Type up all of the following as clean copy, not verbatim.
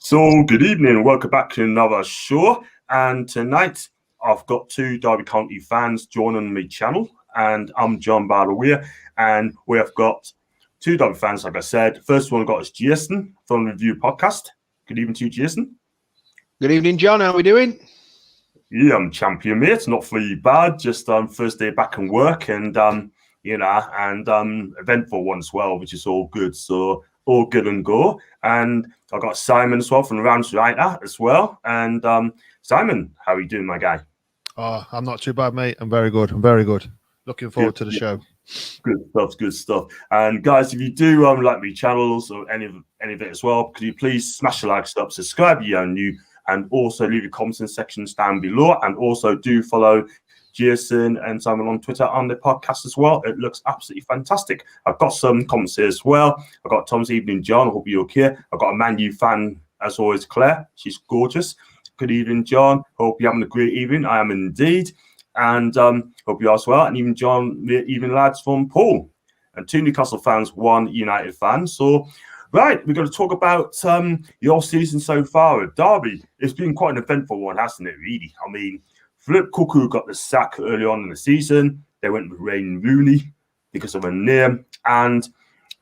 So, good evening and welcome back to another show. And tonight, I've got two Derby County fans joining my channel, and I'm John Barlow, and we have got two Derby fans, like I said. First one I've got is Jason from the Review Podcast. Good evening to you, Jason. Good evening, John. How are we doing? Yeah, I'm champion, mate. Not fully bad. Just first day back in work, and eventful one as well, which is all good. So all good and go. And I've got Simon as well from the Rams Writer as well. And Simon, how are you doing, my guy? Oh, I'm not too bad, mate. I'm very good. Looking forward to the show. Good stuff. And guys, if you do like my channels or any of it as well, could you please smash the like, subscribe if you're new, and also leave your comments in sections down below. And also do follow Jason and Simon on Twitter on the podcast as well. It looks absolutely fantastic. I've got some comments here as well. I've got Tom's evening, John. I hope you're okay. I've got a Man U fan, as always, Claire. She's gorgeous. Good evening, John. Hope you're having a great evening. I am indeed. And hope you are as well. And even John, even lads from Paul. And two Newcastle fans, one United fan. So, right, we're going to talk about your season so far at Derby. It's been quite an eventful one, hasn't it, really? I mean, Philip Cuckoo got the sack early on in the season. They went with Rooney because of a name. And,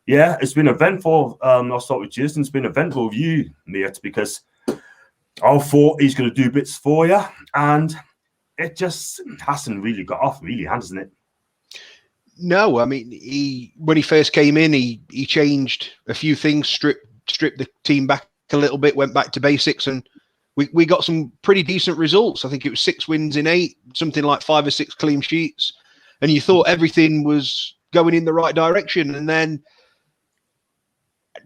yeah, it's been eventful. I'll start with Jason. It's been eventful with you, mate, because I thought he's going to do bits for you. And it just hasn't really got off, really, hasn't it? No, I mean, when he first came in, he changed a few things, stripped the team back a little bit, went back to basics, and we got some pretty decent results. I think it was 6 wins in 8, something like 5 or 6 clean sheets, and you thought everything was going in the right direction. And then,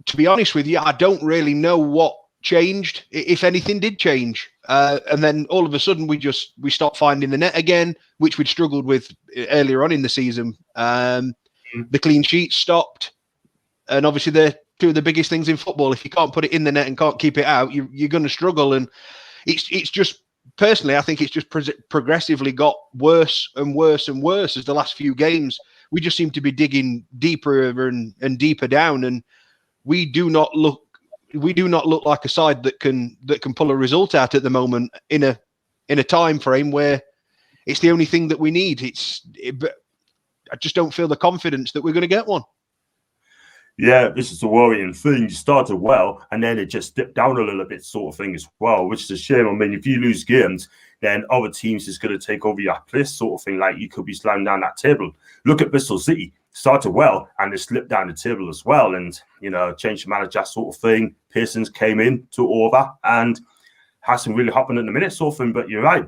to be honest with you, I don't really know what changed, if anything did change. And then all of a sudden we stopped finding the net again, which we'd struggled with earlier on in the season. The clean sheets stopped, and obviously they're two of the biggest things in football. If you can't put it in the net and can't keep it out, you're going to struggle. And it's just, personally, I think it's just progressively got worse and worse and worse as the last few games. We just seem to be digging deeper and deeper down, and we do not look like a side that can pull a result out at the moment in a time frame where it's the only thing that we need. I just don't feel the confidence that we're going to get one. Yeah, this is the worrying thing. You started well, and then it just dipped down a little bit, sort of thing as well, which is a shame. I mean, if you lose games, then other teams is going to take over your place, sort of thing. Like you could be slamming down that table. Look at Bristol City. Started well, and they slipped down the table as well, and changed the manager, sort of thing. Pearson's came in, took over, and hasn't really happened in the minute, sort of thing. But you're right.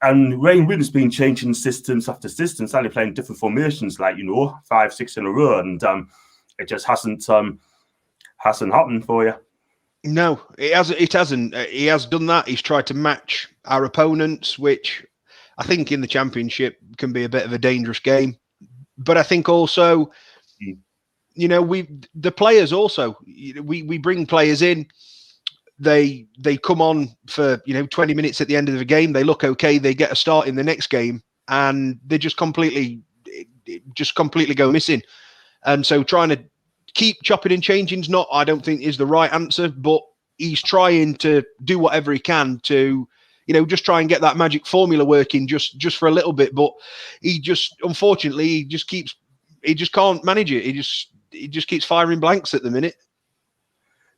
And Wayne Williams been changing systems after systems, only playing different formations, like 5, 6 in a row, and it just hasn't happened for you. No, it hasn't. He has done that. He's tried to match our opponents, which I think in the Championship can be a bit of a dangerous game. But I think also, the players also, we bring players in. They come on for 20 minutes at the end of the game. They look okay. They get a start in the next game, and they just completely go missing. And so trying to keep chopping and changing I don't think is the right answer. But he's trying to do whatever he can to just try and get that magic formula working just for a little bit. But unfortunately, he just can't manage it. He just keeps firing blanks at the minute.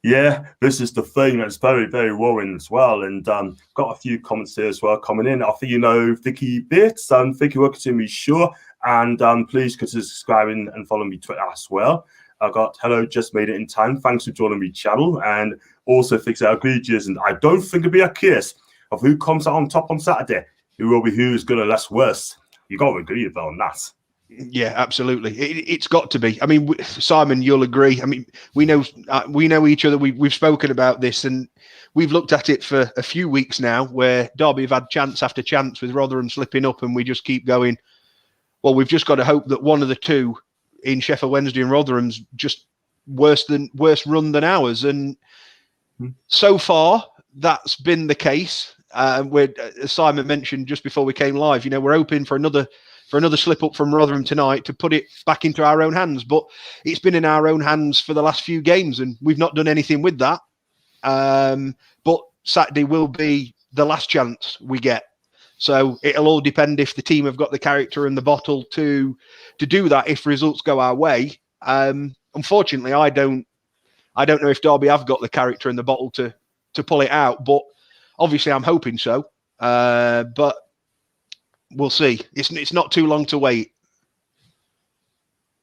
Yeah, this is the thing that's very, very worrying as well. And got a few comments here as well coming in. I think Vicky Bates. Vicky, welcome to me, sure. And please consider subscribing and following me Twitter as well. I got hello, just made it in time. Thanks for joining me channel. And also fix our egregious. And I don't think it'll be a case of who comes out on top on Saturday, who's going to less worse. You got to agree with on that. Yeah, absolutely. It's got to be. I mean, Simon, you'll agree. I mean, we know each other. We've spoken about this, and we've looked at it for a few weeks now, where Derby have had chance after chance with Rotherham slipping up, and we just keep going. Well, we've just got to hope that one of the two in Sheffield Wednesday and Rotherham's just worse run than ours, and so far that's been the case. As Simon mentioned just before we came live, we're hoping for another slip up from Rotherham tonight to put it back into our own hands. But it's been in our own hands for the last few games, and we've not done anything with that. But Saturday will be the last chance we get. So it'll all depend if the team have got the character and the bottle to do that if results go our way. Unfortunately, I don't know if Derby have got the character and the bottle to pull it out, but obviously I'm hoping so. But we'll see. It's not too long to wait.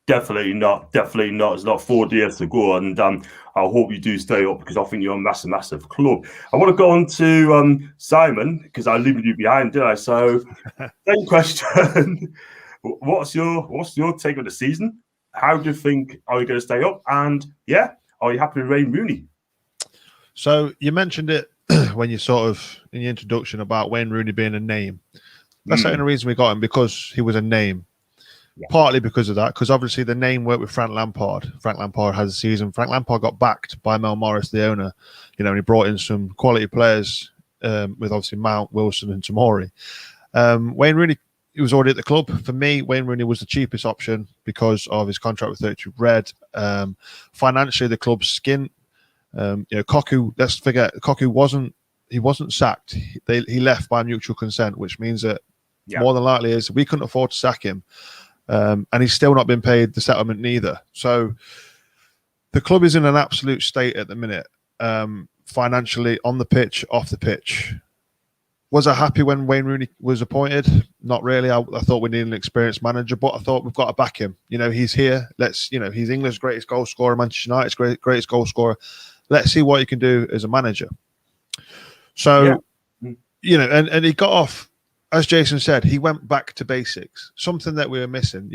Definitely not. Definitely not. It's not 4 years to go, and I hope you do stay up because I think you're a massive, massive club. I want to go on to Simon because I leave you behind, did I? So, same question. What's your take on the season? How do you think are you going to stay up? And yeah, are you happy with Wayne Rooney? So you mentioned it when you sort of in your introduction about Wayne Rooney being a name. That's the only reason we got him, because he was a name. Yeah. Partly because of that, because obviously the name worked with Frank Lampard. Frank Lampard has a season. Frank Lampard got backed by Mel Morris, the owner. You know, and he brought in some quality players with obviously Mount, Wilson, and Tomori. Wayne Rooney, he was already at the club. For me, Wayne Rooney was the cheapest option because of his contract with 32 Red. Financially, the club's skint. Cocu. Let's forget, Cocu wasn't sacked. He left by mutual consent, which means that more than likely is we couldn't afford to sack him. And he's still not been paid the settlement neither. So the club is in an absolute state at the minute, financially, on the pitch, off the pitch. Was I happy when Wayne Rooney was appointed? Not really. I thought we needed an experienced manager, but I thought we've got to back him. You know, he's here. He's England's greatest goal scorer, Manchester United's greatest goal scorer. Let's see what he can do as a manager. So, and he got off. As Jason said, he went back to basics, something that we were missing.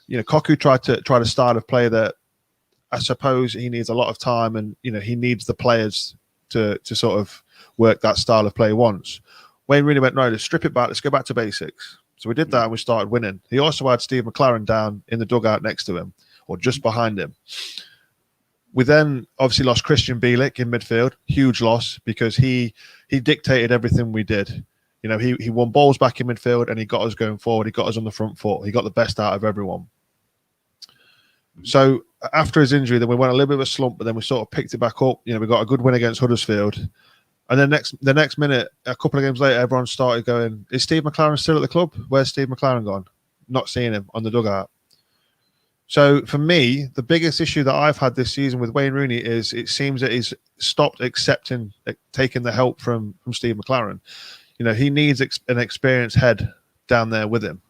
Cocu tried to style of play that I suppose he needs a lot of time, and he needs the players to sort of work that style of play once. Wayne Rooney went, no, let's strip it back, let's go back to basics. So we did that and we started winning. He also had Steve McLaren down in the dugout next to him, or just behind him. We then obviously lost Christian Bielik in midfield, huge loss, because he dictated everything we did. He won balls back in midfield and he got us going forward. He got us on the front foot. He got the best out of everyone. So after his injury, then we went a little bit of a slump, but then we sort of picked it back up. We got a good win against Huddersfield. And then the next minute, a couple of games later, everyone started going, is Steve McLaren still at the club? Where's Steve McLaren gone? Not seeing him on the dugout. So for me, the biggest issue that I've had this season with Wayne Rooney is it seems that he's stopped taking the help from Steve McLaren. He needs an experienced head down there with him.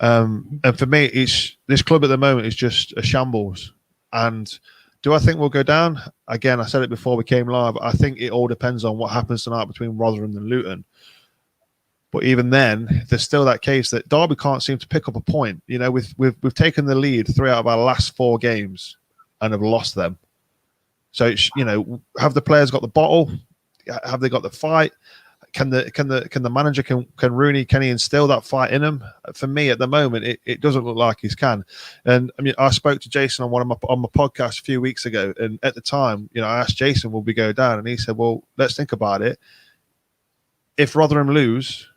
And for me, this club at the moment is just a shambles. And do I think we'll go down? Again, I said it before we came live. I think it all depends on what happens tonight between Rotherham and Luton. But even then, there's still that case that Derby can't seem to pick up a point. We've taken the lead 3 out of our last 4 games and have lost them. So, have the players got the bottle? Have they got the fight? Can the manager, can Rooney, can he instill that fight in him? For me, at the moment, it doesn't look like he can. And I mean, I spoke to Jason on my podcast a few weeks ago, and at the time, I asked Jason, will we go down? And he said, well, let's think about it. If Rotherham lose,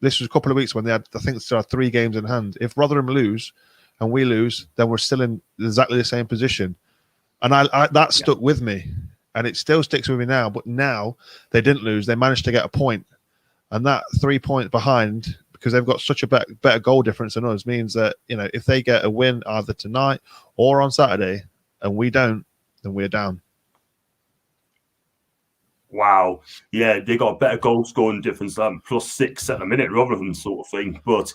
this was a couple of weeks when they had, I think, still had 3 games in hand. If Rotherham lose and we lose, then we're still in exactly the same position. And that stuck with me. And it still sticks with me now. But now they didn't lose. They managed to get a point. And that 3 points behind, because they've got such a better goal difference than us, means that, if they get a win either tonight or on Saturday and we don't, then we're down. Wow. Yeah, they got a better goal scoring difference, +6 at the minute, Rotherham sort of thing. But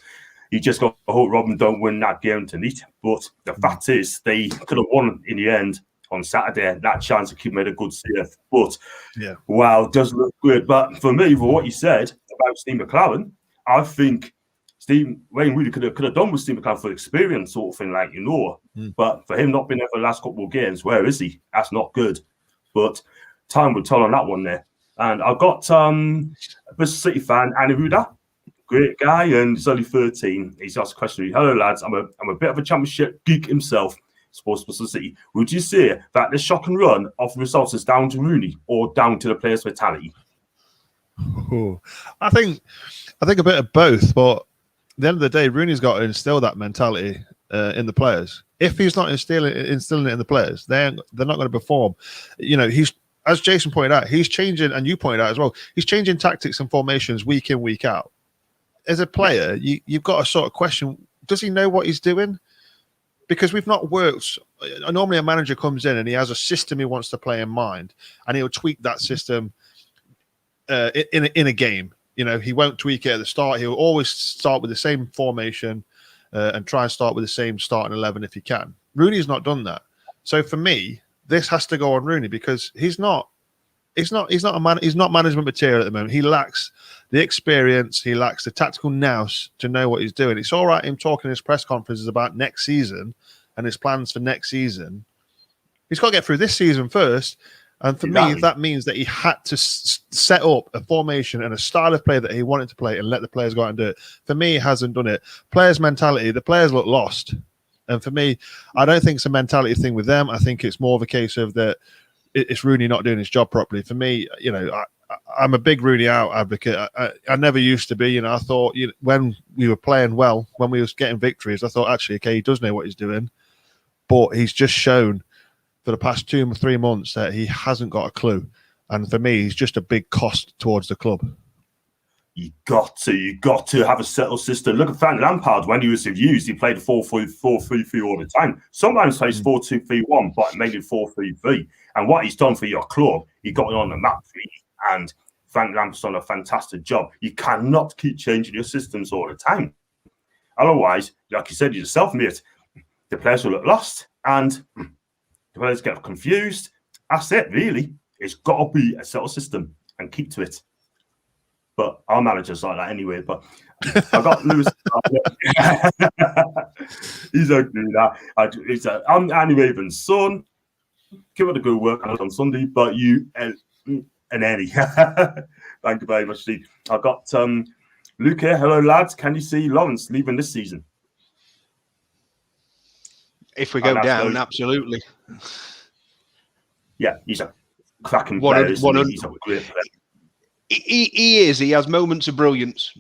you just got to hope Rotherham don't win that game tonight. But the fact is, they could have won in the end on Saturday. That chance to keep made a good save. But wow, it does look good. But for me, for what you said about Steve McLaren, I think Wayne really could have done with Steve McLaren for experience sort of thing, But for him not being there for the last couple of games, where is he? That's not good. But time will tell on that one there. And I've got a Bristol City fan, Annie Ruda, great guy, and he's only 13. He's asked a question. Hello, lads. I'm a bit of a championship geek himself. Sports Bristol City. Would you say that the shock and run of the results is down to Rooney or down to the players' mentality? I think a bit of both. But at the end of the day, Rooney's got to instill that mentality in the players. If he's not instilling it in the players, they're not going to perform. as Jason pointed out, he's changing, and you pointed out as well, he's changing tactics and formations week in, week out. As a player, you've got to sort of question, does he know what he's doing? Because we've not worked. Normally a manager comes in and he has a system he wants to play in mind, and he'll tweak that system in a game. You know, he won't tweak it at the start. He'll always start with the same formation and try and start with the same starting 11 if he can. Rooney's not done that. So for me, this has to go on Rooney, because he's not management material at the moment. He lacks the experience. He lacks the tactical nous to know what he's doing. It's all right him talking in his press conferences about next season and his plans for next season. He's got to get through this season first. And for me, if that means that he had to set up a formation and a style of play that he wanted to play and let the players go out and do it, for me, he hasn't done it. Players' mentality, the players look lost. And for me, I don't think it's a mentality thing with them. I think it's more of a case of that it's Rooney not doing his job properly. For me, you know, I'm a big Rooney out advocate. I never used to be. You know, I thought when we were playing well, when we was getting victories, I thought, actually, okay, he does know what he's doing. But he's just shown for the past 2 or 3 months that he hasn't got a clue. And for me, he's just a big cost towards the club. You got to have a settled system. Look at Frank Lampard when he was used. He played 4-3-3 all the time. Sometimes plays 4-2-3-1, but mainly 4-3-3. And what he's done for your club, he got it on the map for you. And Frank Lampard's done a fantastic job. You cannot keep changing your systems all the time. Otherwise, like you said yourself, mate, the players will look lost and the players get confused. That's it, really. It's got to be a settled system and keep to it. But our manager's like that anyway. But I got Lewis. He's okay with that. I'm Annie Raven's son. Give it a good work on Sunday. But you and Annie. Thank you very much, Steve. I've got Luke here. Hello, lads. Can you see Lawrence leaving this season? If we go down, absolutely. Yeah, he's a cracking player. He's a great player. He is. He has moments of brilliance.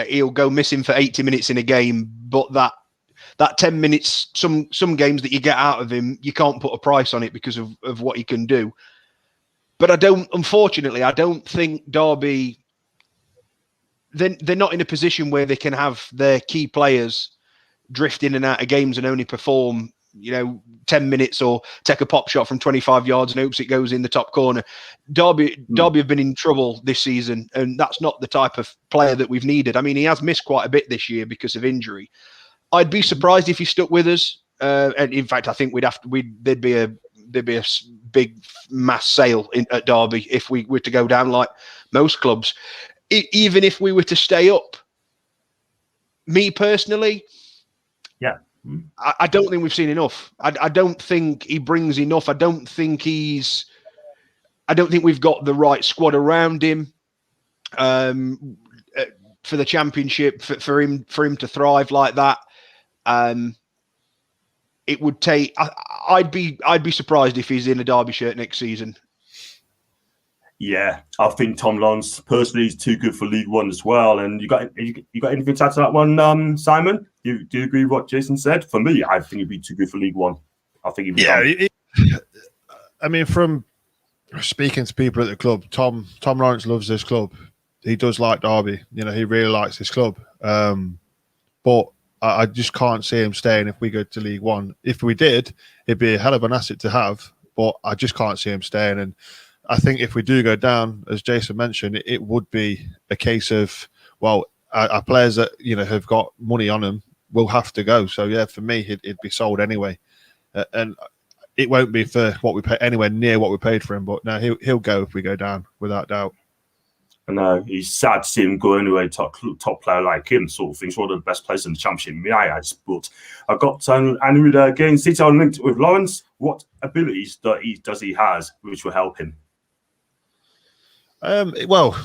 He'll go missing for 80 minutes in a game, but that 10 minutes, some games that you get out of him, you can't put a price on it because of what he can do. But unfortunately, I don't think Derby, they're not in a position where they can have their key players drift in and out of games and only perform 10 minutes or take a pop shot from 25 yards and hopes it goes in the top corner. Derby have been in trouble this season, and that's not the type of player that we've needed. I mean, he has missed quite a bit this year because of injury. I'd be surprised if he stuck with us. And in fact, I think there'd be a big mass sale at Derby if we were to go down like most clubs. Even if we were to stay up, me personally, yeah. I don't think we've seen enough. I don't think he brings enough. I don't think we've got the right squad around him for the championship, for him to thrive like that. It would take. I'd be surprised if he's in a Derby shirt next season. Yeah, I think Tom Lawrence personally is too good for League One as well. And you got anything to add to that one, Simon? Do you agree with what Jason said? For me, I think he'd be too good for League One. I think he'd be. I mean, from speaking to people at the club, Tom Lawrence loves this club. He does like Derby. He really likes this club. But I just can't see him staying if we go to League One. If we did, it'd be a hell of an asset to have. But I just can't see him staying. And I think if we do go down, as Jason mentioned, it would be a case of, well, our players that have got money on them will have to go. So yeah, for me, it'd be sold anyway, and it won't be for what we pay anywhere near what we paid for him. But no, he'll go if we go down, without doubt. I know he's sad to see him go anyway. Top player like him, sort of thing. He's one of the best players in the championship in my eyes. But I've got Annie again. Detail linked with Lawrence. What abilities does he has which will help him? Well,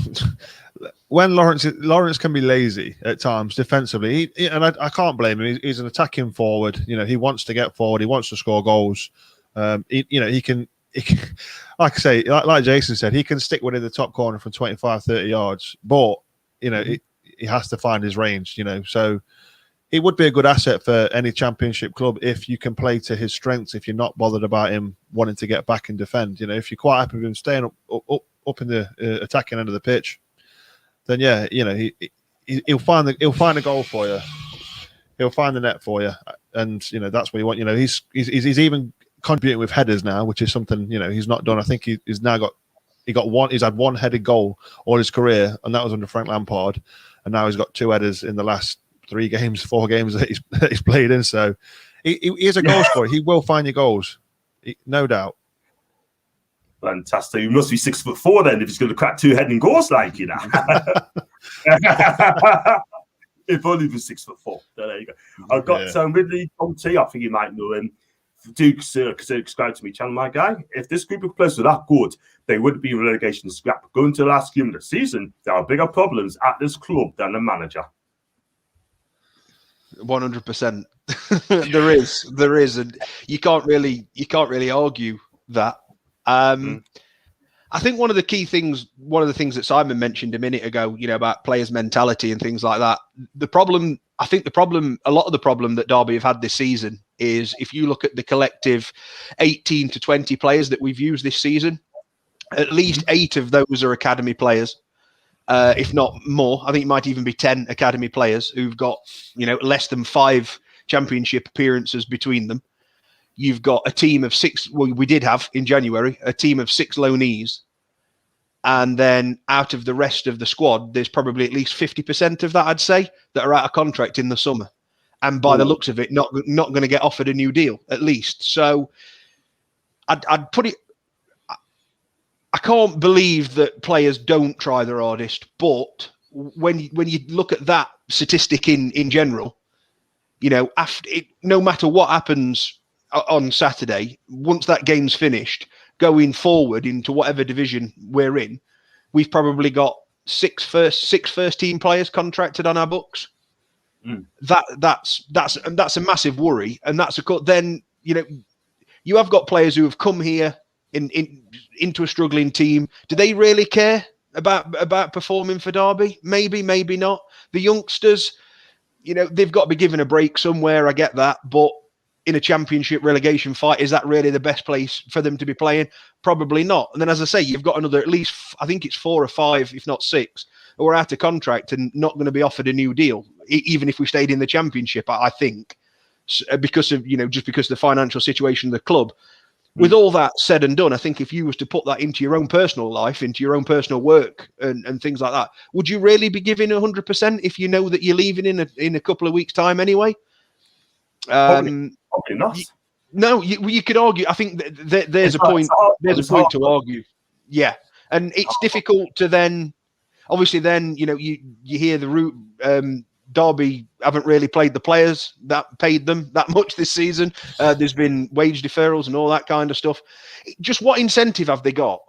when Lawrence can be lazy at times defensively, and I can't blame him. He's an attacking forward. He wants to get forward. He wants to score goals. He can, like I say, like Jason said, he can stick one in the top corner from 25, 30 yards. But he has to find his range. So it would be a good asset for any championship club if you can play to his strengths. If you're not bothered about him wanting to get back and defend, if you're quite happy with him staying up in the attacking end of the pitch, then yeah, he'll find a goal for you. He'll find the net for you, and that's what you want. He's even contributing with headers now, which is something he's not done. I think he's now got he's had one headed goal all his career, and that was under Frank Lampard, and now he's got 2 headers in the last 4 games that he's played in. So he is a goal scorer. He will find your goals, no doubt. Fantastic. He must be 6'4" then if he's going to crack 2 heading goals like If only he was 6'4". There you go. I've got Ridley Conte. I think you might know him. Do subscribe to my channel, my guy. If this group of players were that good, they would be relegation scrap. Going to the last game of the season, there are bigger problems at this club than the manager. 100%. there is, and you can't really argue that. I think one of the things that Simon mentioned a minute ago, about players' mentality and things like that. A lot of the problem that Derby have had this season is, if you look at the collective 18 to 20 players that we've used this season, at least 8 of those are academy players. If not more. I think it might even be 10 academy players who've got, less than 5 championship appearances between them. You've got a team of 6. Well, we did have in January a team of 6 loanees. And then out of the rest of the squad, there's probably at least 50% of that, I'd say, that are out of contract in the summer. And by the looks of it, not going to get offered a new deal, at least. So I'd put it... I can't believe that players don't try their hardest, but when you look at that statistic in general, no matter what happens on Saturday, once that game's finished, going forward into whatever division we're in, we've probably got 6 first team players contracted on our books. That's a massive worry, and then you have got players who have come here into a struggling team. Do they really care about performing for Derby? Maybe not. The youngsters, they've got to be given a break somewhere. I get that, but in a championship relegation fight, is that really the best place for them to be playing? Probably not. And then, as I say, you've got another, at least, I think it's 4 or 5, if not 6, who are out of contract and not going to be offered a new deal, even if we stayed in the championship, I think, because of, just because of the financial situation of the club. With all that said and done, I think if you was to put that into your own personal life, into your own personal work and things like that, would you really be giving 100% if you know that you're leaving in a couple of weeks' time anyway? Probably not. No, you could argue. I think there's a point. There's a point to argue. Yeah, and it's difficult to then. Obviously, then you hear the route. Derby haven't really played the players that paid them that much this season. There's been wage deferrals and all that kind of stuff. Just what incentive have they got?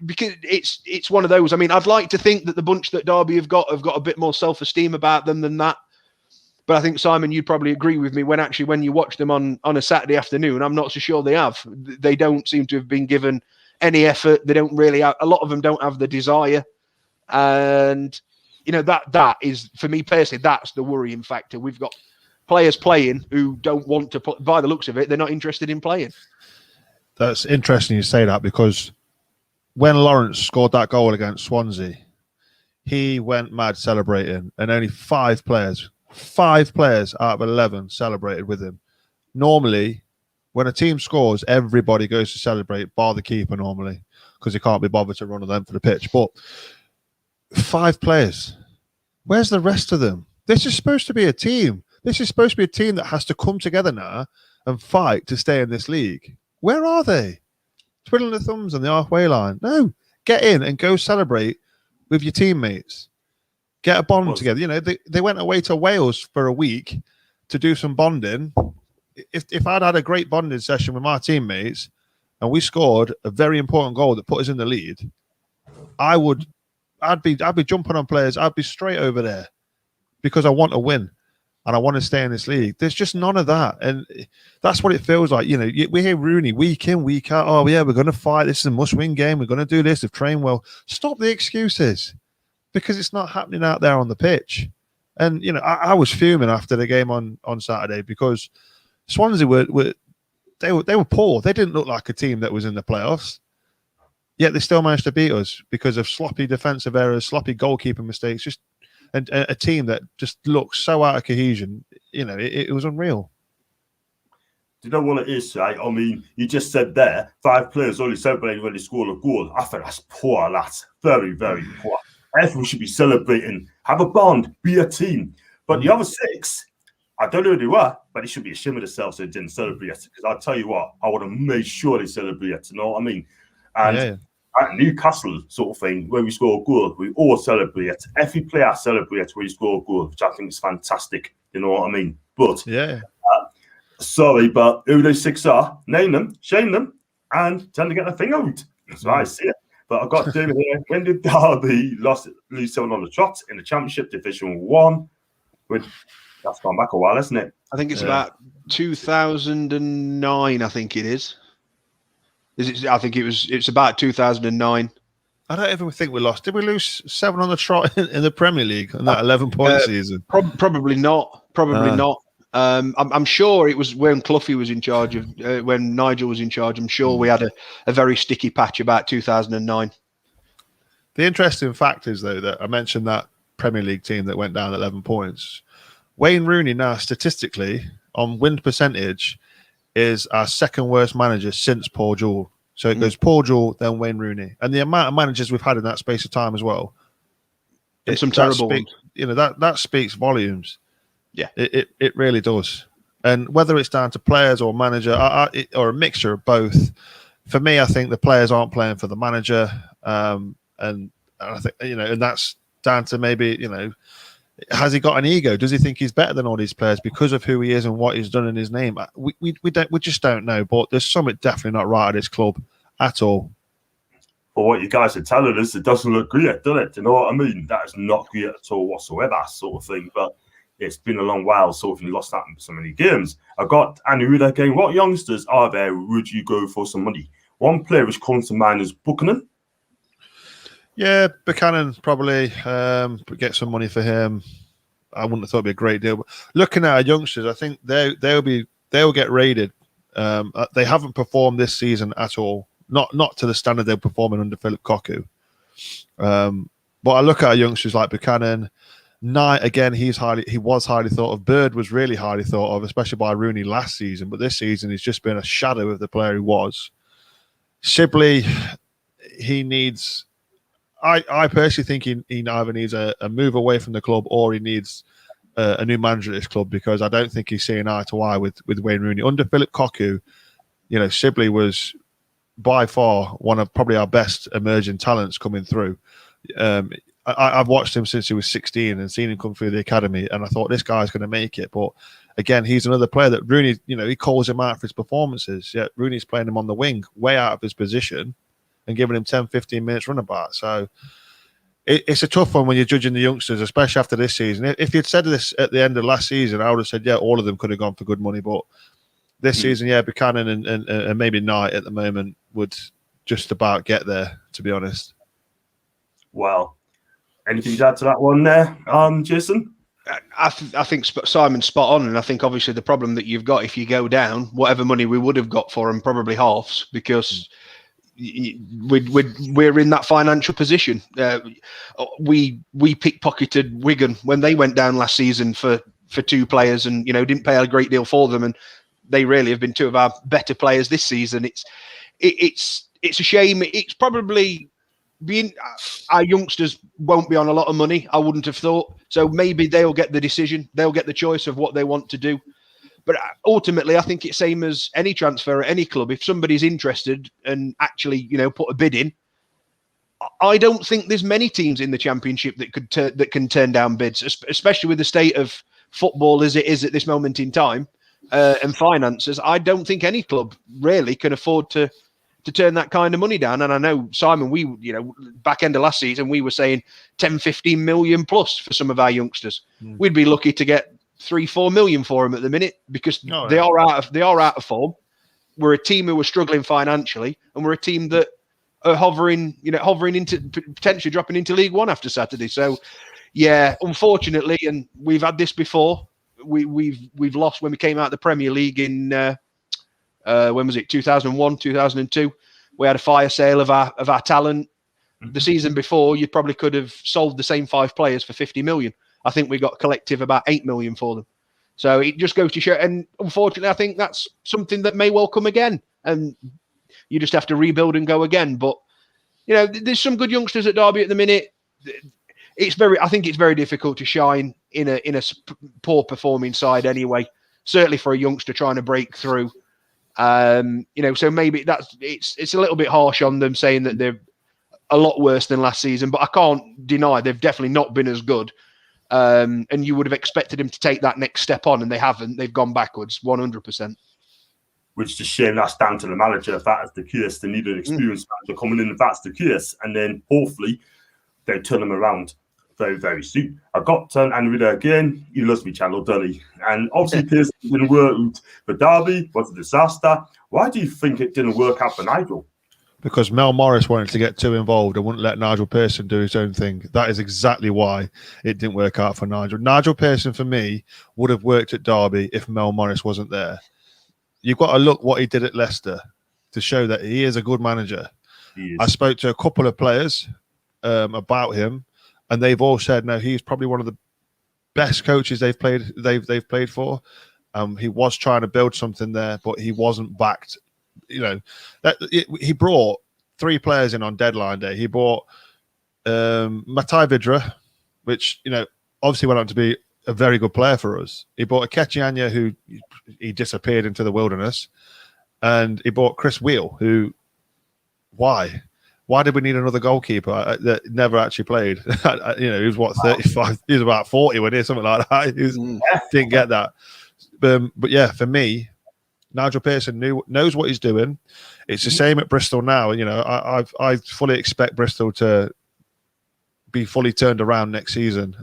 Because it's one of those. I mean, I'd like to think that the bunch that Derby have got a bit more self-esteem about them than that. But I think, Simon, you'd probably agree with me when you watch them on a Saturday afternoon, I'm not so sure they have. They don't seem to have been given any effort. They don't really have, a lot of them don't have the desire. And that is, for me personally, that's the worrying factor. We've got players playing who don't want to play. By the looks of it, they're not interested in playing. That's interesting you say that, because when Lawrence scored that goal against Swansea, he went mad celebrating, and only 5 players out of 11 celebrated with him. Normally, when a team scores, everybody goes to celebrate, bar the keeper normally, because he can't be bothered to run on them for the pitch. But 5 players. Where's the rest of them? This is supposed to be a team. This is supposed to be a team that has to come together now and fight to stay in this league. Where are they? Twiddling their thumbs on the halfway line. No, get in and go celebrate with your teammates. Get a bond together. They went away to Wales for a week to do some bonding. If I'd had a great bonding session with my teammates and we scored a very important goal that put us in the lead, I'd be jumping on players. I'd be straight over there because I want to win and I want to stay in this league. There's just none of that. And that's what it feels like. We hear Rooney week in, week out. Oh, yeah, we're going to fight. This is a must-win game. We're going to do this. They've trained well. Stop the excuses, because it's not happening out there on the pitch. And I was fuming after the game on Saturday because Swansea were poor. They didn't look like a team that was in the playoffs. Yet they still managed to beat us because of sloppy defensive errors, sloppy goalkeeping mistakes, just a team that just looks so out of cohesion. It was unreal. Do you know what it is, right? I mean, you just said there, 5 players only celebrating when they score a goal. I think that's poor, lads. Very, very poor. Everyone should be celebrating. Have a bond. Be a team. But the other 6, I don't know who they were, but they should be ashamed of themselves they didn't celebrate. Because I'll tell you what, I would have made sure they celebrate. You know what I mean? And at Newcastle sort of thing, when we score a goal, we all celebrate. Every player celebrates when you score a goal, which I think is fantastic. You know what I mean? But sorry, but who those 6 are, name them, shame them, and tend to get the thing out. That's why I see it. But I've got David here. When did Derby lose 7 on the trot in the Championship Division 1? That's gone back a while, isn't it? I think it's about 2009, I think it is. I think it's about 2009. I don't even think we lost. Did we lose 7 on the trot in the Premier League on that 11-point season? Probably not. Probably not. I'm sure it was when Cloughy was in charge of when Nigel was in charge. I'm sure we had a very sticky patch about 2009. The interesting fact is, though, that I mentioned that Premier League team that went down 11 points. Wayne Rooney now, statistically, on win percentage, is our second worst manager since Paul Jewell. So it goes Paul Jewell, then Wayne Rooney. And the amount of managers we've had in that space of time as well. Some terrible ones. That speaks volumes. Yeah. It really does. And whether it's down to players or manager or a mixture of both, for me, I think the players aren't playing for the manager. And I think, and that's down to maybe, has he got an ego? Does he think he's better than all these players because of who he is and what he's done in his name? We just don't know. But there's something definitely not right at this club at all. But what you guys are telling us, it doesn't look great, does it? Do you know what I mean? That is not great at all whatsoever, sort of thing. But it's been a long while, so if you lost that in so many games. I got Andy Ruda again. What youngsters are there? Would you go for some money? One player which comes to mind is Buchanan. Yeah, Buchanan probably get some money for him. I wouldn't have thought it'd be a great deal. But looking at our youngsters, I think they'll get raided. They haven't performed this season at all. Not to the standard they were performing under Philip Cocu. But I look at our youngsters like Buchanan. Knight, again, he was highly thought of. Bird was really highly thought of, especially by Rooney last season. But this season, he's just been a shadow of the player he was. Sibley, he needs. I personally think he either needs a move away from the club or he needs a new manager at this club, because I don't think he's seeing eye to eye with Wayne Rooney. Under Philip Cocu, Sibley was by far one of probably our best emerging talents coming through. I've watched him since he was 16 and seen him come through the academy, and I thought this guy's going to make it. But again, he's another player that Rooney, he calls him out for his performances. Yet Rooney's playing him on the wing, way out of his position, and giving him 10, 15 minutes runabout. So it's a tough one when you're judging the youngsters, especially after this season. If you'd said this at the end of last season, I would have said, yeah, all of them could have gone for good money. But this season, yeah, Buchanan and maybe Knight at the moment would just about get there, to be honest. Well, anything to add to that one there, Jason? I think Simon's spot on, and I think obviously the problem that you've got if you go down, whatever money we would have got for him probably halves, because we're in that financial position. We pickpocketed Wigan when they went down last season for 2 players, and didn't pay a great deal for them, and they really have been 2 of our better players this season. It's a shame. It's probably our youngsters won't be on a lot of money, I wouldn't have thought. So maybe they'll get the decision. They'll get the choice of what they want to do. But ultimately, I think it's same as any transfer at any club. If somebody's interested and actually, put a bid in, I don't think there's many teams in the Championship that can turn down bids, especially with the state of football as it is at this moment in time and finances. I don't think any club really can afford to turn that kind of money down. And I know, Simon, we, back end of last season, we were saying 10, 15 million plus for some of our youngsters. We'd be lucky to get 3-4 million for them at the minute, because they are out of form. We're a team who are struggling financially, and we're a team that are hovering into potentially dropping into League One after Saturday. So Yeah, unfortunately, and we've had this before. We've lost when we came out of the Premier League in when was it, 2001, 2002. We had a fire sale of our talent. The season before, you probably could have sold the same 5 players for 50 million. I think we got collective about 8 million for them. So it just goes to show. And unfortunately, I think that's something that may well come again. And you just have to rebuild and go again. But, there's some good youngsters at Derby at the minute. I think it's very difficult to shine in a poor performing side anyway. Certainly for a youngster trying to break through. So maybe it's a little bit harsh on them saying that they're a lot worse than last season, but I can't deny they've definitely not been as good. And you would have expected him to take that next step on, and they haven't. They've gone backwards 100%. Which is a shame. That's down to the manager. If that's the case, they need an experienced manager coming in. If that's the case, and then hopefully they turn them around very, very soon. I got Anrida again. He loves me channel, doesn't he? And obviously, Pearson didn't work for Derby. Was a disaster. Why do you think it didn't work out for Nigel? Because Mel Morris wanted to get too involved and wouldn't let Nigel Pearson do his own thing. That is exactly why it didn't work out for Nigel. Nigel Pearson, for me, would have worked at Derby if Mel Morris wasn't there. You've got to look what he did at Leicester to show that he is a good manager. I spoke to a couple of players about him, and they've all said, no, he's probably one of the best coaches they've played for. He was trying to build something there, but he wasn't backed. He brought 3 players in on deadline day. He brought Matai Vidra, which obviously went on to be a very good player for us. He bought Akechi Anya, who he disappeared into the wilderness, and he bought Chris Wheel, who why did we need another goalkeeper that never actually played? He was what, 35? He was about 40 when he something like that. Didn't get that. But yeah, for me, Nigel Pearson knows what he's doing. It's the same at Bristol now. I fully expect Bristol to be fully turned around next season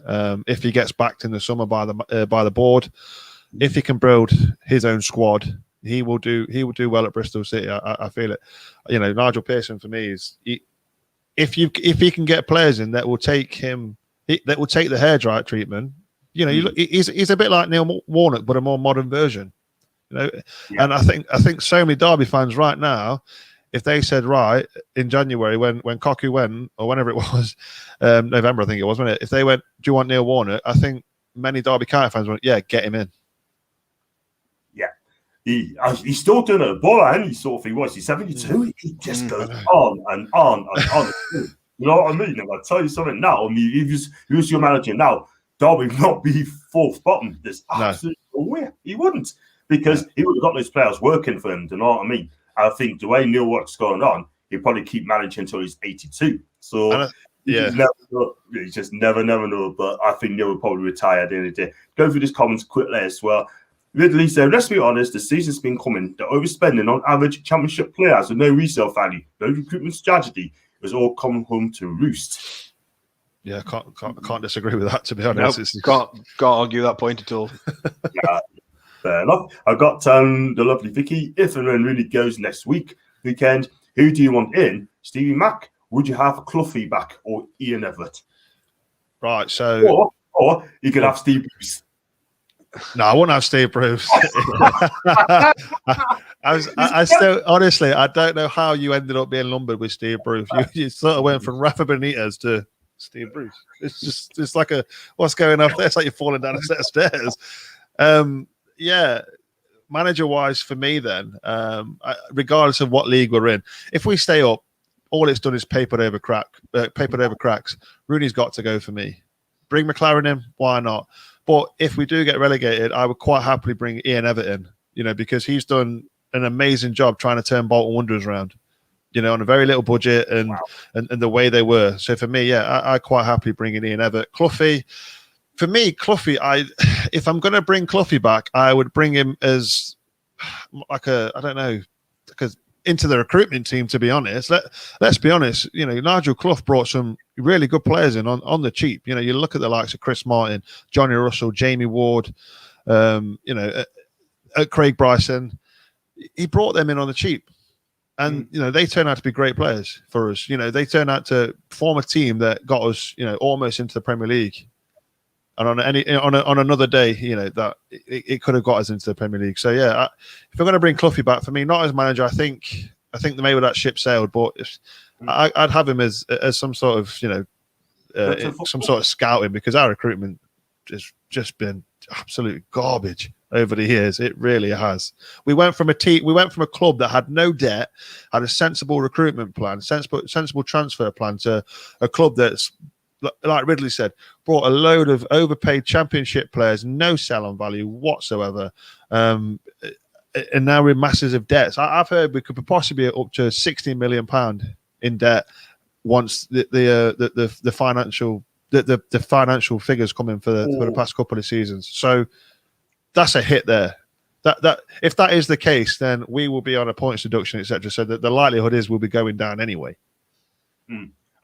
if he gets backed in the summer by the board. If he can build his own squad, he will do well at Bristol City. I feel it. Nigel Pearson for me is if he can get players in that will take the hair treatment. He's a bit like Neil Warnock, but a more modern version. And I think so many Derby fans right now, if they said right in January when Koku went, or whenever it was, November I think it was, wasn't it? If they went, do you want Neil Warnock? I think many Derby County fans went, yeah, get him in. Yeah, he's still doing it. Boy, and he's 72. He just goes on and on and on. You know what I mean? And I'll tell you something now. I mean, if he was your manager now, Derby would not be 4th bottom. There's absolutely no way he wouldn't, because he would have got those players working for him. Do you know what I mean? I think the way Neil work's going on, he'll probably keep managing until he's 82. So you just never know. But I think Neil will probably retire at the end of the day. Go through this comments quickly as well. Ridley said, let's be honest, the season's been coming. The overspending on average championship players with no resale value, no recruitment strategy, was all coming home to roost. Yeah, can't disagree with that, to be honest. Nope, can't argue that point at all. Yeah. Fair enough. I've got the lovely Vicky. If and when Rooney goes next weekend, who do you want in? Stevie Mack? Would you have Cloughie back or Ian Everett? Right, so... Or you could have Steve Bruce. No, I wouldn't have Steve Bruce. I still, honestly, I don't know how you ended up being lumbered with Steve Bruce. You sort of went from Rafa Benitez to Steve Bruce. It's like what's going on there? It's like you're falling down a set of stairs. Yeah, manager-wise for me then, regardless of what league we're in, if we stay up, all it's done is papered over cracks. Rooney's got to go for me. Bring McLaren in, why not? But if we do get relegated, I would quite happily bring Ian Everett in, because he's done an amazing job trying to turn Bolton Wanderers around, on a very little budget and the way they were. So for me, I quite happily bring in Ian Everett. Cloughie. For me, Cloughie, if I'm going to bring Cloughie back, I would bring him as into the recruitment team, to be honest. Let's be honest, Nigel Clough brought some really good players in on the cheap. You look at the likes of Chris Martin, Johnny Russell, Jamie Ward, Craig Bryson. He brought them in on the cheap. And, they turn out to be great players for us. They turn out to form a team that got us, almost into the Premier League. And on another day, that it could have got us into the Premier League. So yeah, if we're going to bring Cloughy back, for me, not as manager, I think maybe that ship sailed. But I'd have him as some sort of some sort of scouting, because our recruitment has just been absolute garbage over the years. It really has. We went from a club that had no debt, had a sensible recruitment plan, sensible transfer plan, to a club that's, like Ridley said, brought a load of overpaid Championship players, no sell-on value whatsoever, and now we're in masses of debts. I've heard we could possibly be up to £60 million in debt once the financial figures come in for the past couple of seasons. So that's a hit there. That if that is the case, then we will be on a points deduction, etc. So that the likelihood is we'll be going down anyway.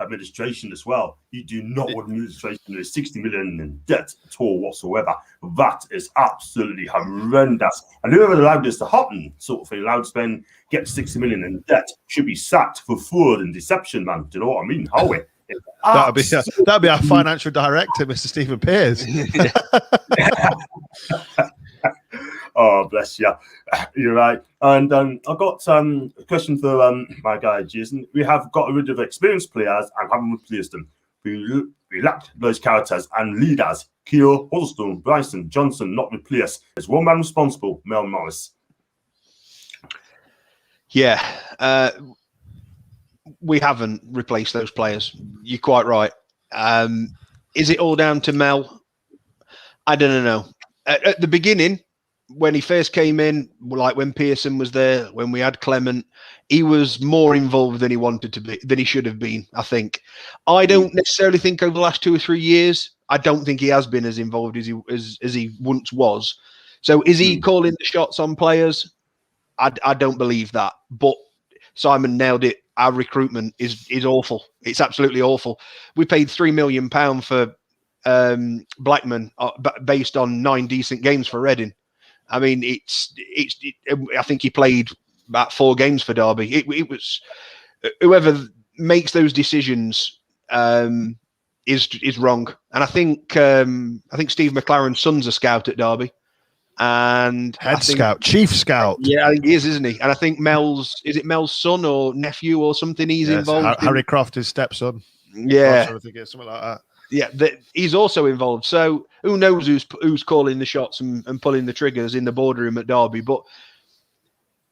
Administration as well. You do not want administration with 60 million in debt at all whatsoever. That is absolutely horrendous. And whoever allowed this to happen, sort of thing, allowed Spain get 60 million in debt, should be sacked for fraud and deception, man. Do you know what I mean? Howie. That'd be our financial director, Mr. Stephen Pears. Oh, bless you. You're right. And I've got a question for my guy, Jason. We have got rid of experienced players and haven't replaced them. We lacked those characters and leaders. Keogh, Huddlestone, Bryson, Johnson, not replaced. Is one man responsible? Mel Morris. Yeah. We haven't replaced those players. You're quite right. Is it all down to Mel? I don't know. At the beginning, when he first came in, like when Pearson was there, when we had Clement, he was more involved than he wanted to be, than he should have been, I think. I don't necessarily think over the last 2 or 3 years, I don't think he has been as involved as he once was. So is he calling the shots on players? I don't believe that. But Simon nailed it. Our recruitment is awful. It's absolutely awful. We paid £3 million for Blackman based on 9 decent games for Reading. I mean, I think he played about 4 games for Derby. It was whoever makes those decisions is wrong. And I think Steve McLaren's son's a scout at Derby, and chief scout. Yeah, I think he is, isn't he? And I think Mel's son or nephew or something. He's involved. Harry Croft, his stepson. Yeah, I think it's something like that. Yeah, he's also involved. So who knows who's calling the shots and pulling the triggers in the boardroom at Derby? But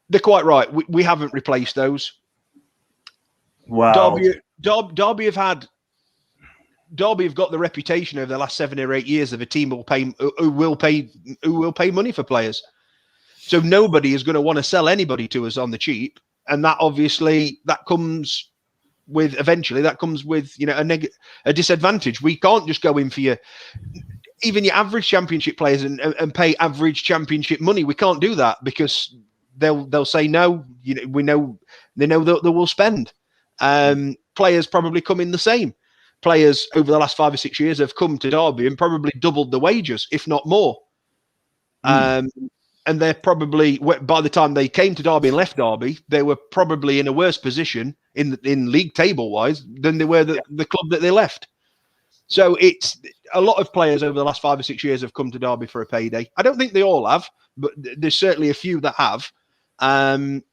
they're quite right. We haven't replaced those. Wow. Derby have got the reputation over the last 7 or 8 years of a team who will pay money for players. So nobody is going to want to sell anybody to us on the cheap, and that obviously comes with a disadvantage. We can't just go in for even your average Championship players and pay average Championship money. We can't do that because they'll say no. We know they know that they will spend. Players probably come in the same. Players over the last 5 or 6 years have come to Derby and probably doubled the wages, if not more. And they're probably, by the time they came to Derby and left Derby, they were probably in a worse position in league table wise than they were the club that they left. So it's a lot of players over the last 5 or 6 years have come to Derby for a payday. I don't think they all have, but there's certainly a few that have. And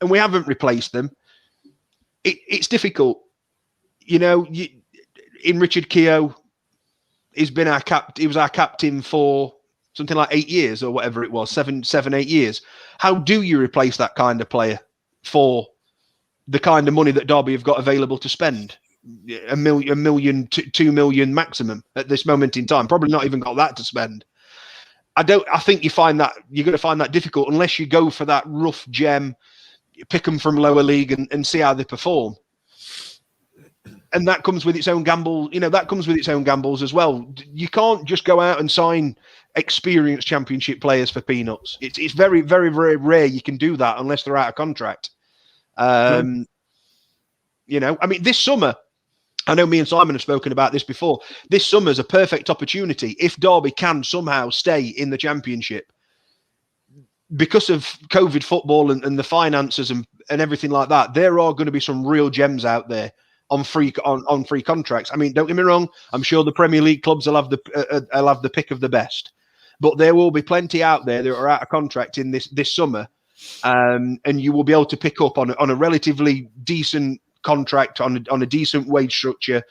we haven't replaced them. It's difficult. In Richard Keogh, he was our captain for something like 8 years or whatever it was, 7, 8 years. How do you replace that kind of player for the kind of money that Derby have got available to spend? $1 million, 2 million maximum at this moment in time. Probably not even got that to spend. I think you're going to find that difficult unless you go for that rough gem, pick them from lower league and see how they perform. And that comes with its own gamble. That comes with its own gambles as well. You can't just go out and sign experienced Championship players for peanuts. It's very, very, very rare you can do that unless they're out of contract. I mean, this summer, I know me and Simon have spoken about this before. This summer is a perfect opportunity if Derby can somehow stay in the Championship. Because of COVID football and the finances and everything like that, there are going to be some real gems out there on free contracts. I mean, don't get me wrong. I'm sure the Premier League clubs will have the pick of the best, but there will be plenty out there that are out of contract in this summer, and you will be able to pick up on a relatively decent contract on a decent wage structure.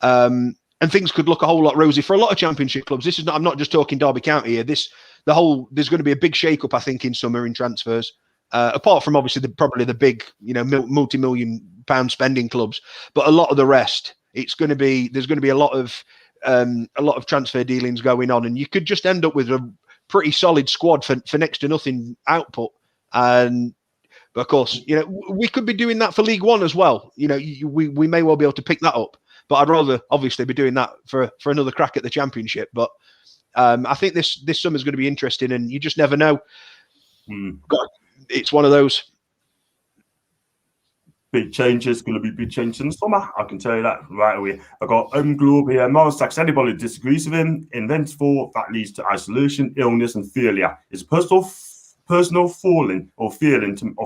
And things could look a whole lot rosy for a lot of Championship clubs. I'm not just talking Derby County here. There's going to be a big shake-up, I think, in summer in transfers. Apart from obviously probably the big, multi-million pound spending clubs, but a lot of the rest, there's going to be a lot of transfer dealings going on, and you could just end up with a pretty solid squad for next to nothing output. And but of course, we could be doing that for League One as well. We may well be able to pick that up, but I'd rather obviously be doing that for another crack at the Championship. But I think this summer is going to be interesting, and you just never know. It's one of those big changes. Going to be big changes in the summer. I can tell you that right away. I got Globe here. Morris Sachs. Anybody who disagrees with him in thenceforth that leads to isolation, illness, and failure. It's a personal feeling of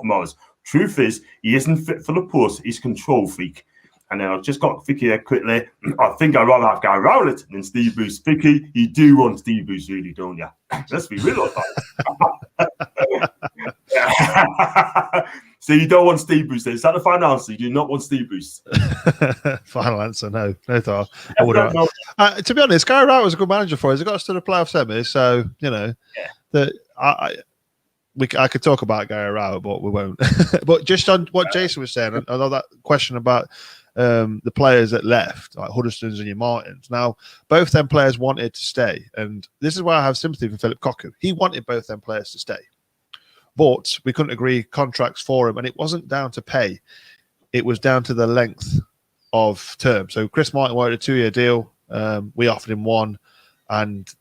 Morris. Truth is, he isn't fit for the post. He's a control freak. And then I've just got Vicky here quickly. I think I'd rather have Gary Rowlett than Steve Bruce. Vicky, you do want Steve Bruce, really, don't you? Let's be real about it. So you don't want Steve Bruce then? Is that the final answer? You do not want Steve Bruce? Final answer, no. No thought. To be honest, Gary Rowlett was a good manager for us. He got us to the playoff semis, so, I could talk about Gary Rowlett, but we won't. But just on what Jason was saying, I know that question about the players that left, like Huddleston's and your Martins. Now, both them players wanted to stay, and this is why I have sympathy for Philip Cocu. He wanted both them players to stay, but we couldn't agree contracts for him, and it wasn't down to pay. It was down to the length of term. So Chris Martin wanted a 2-year deal. We offered him one, and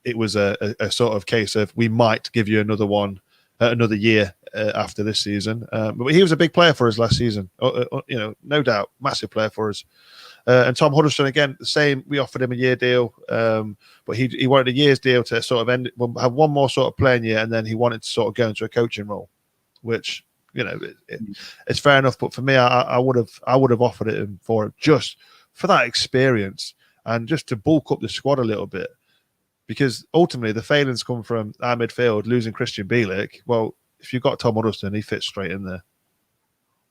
it was a sort of case of we might give you another year after this season. But he was a big player for us last season, no doubt, massive player for us. And Tom Huddleston, again, the same. We offered him a year deal, but he wanted a year's deal to sort of have one more sort of playing year, and then he wanted to sort of go into a coaching role, which it's fair enough. But for me, I would have offered it him for just for that experience and just to bulk up the squad a little bit. Because ultimately, the failings come from our midfield, losing Christian Bielik. Well, if you've got Tom Huddleston, he fits straight in there.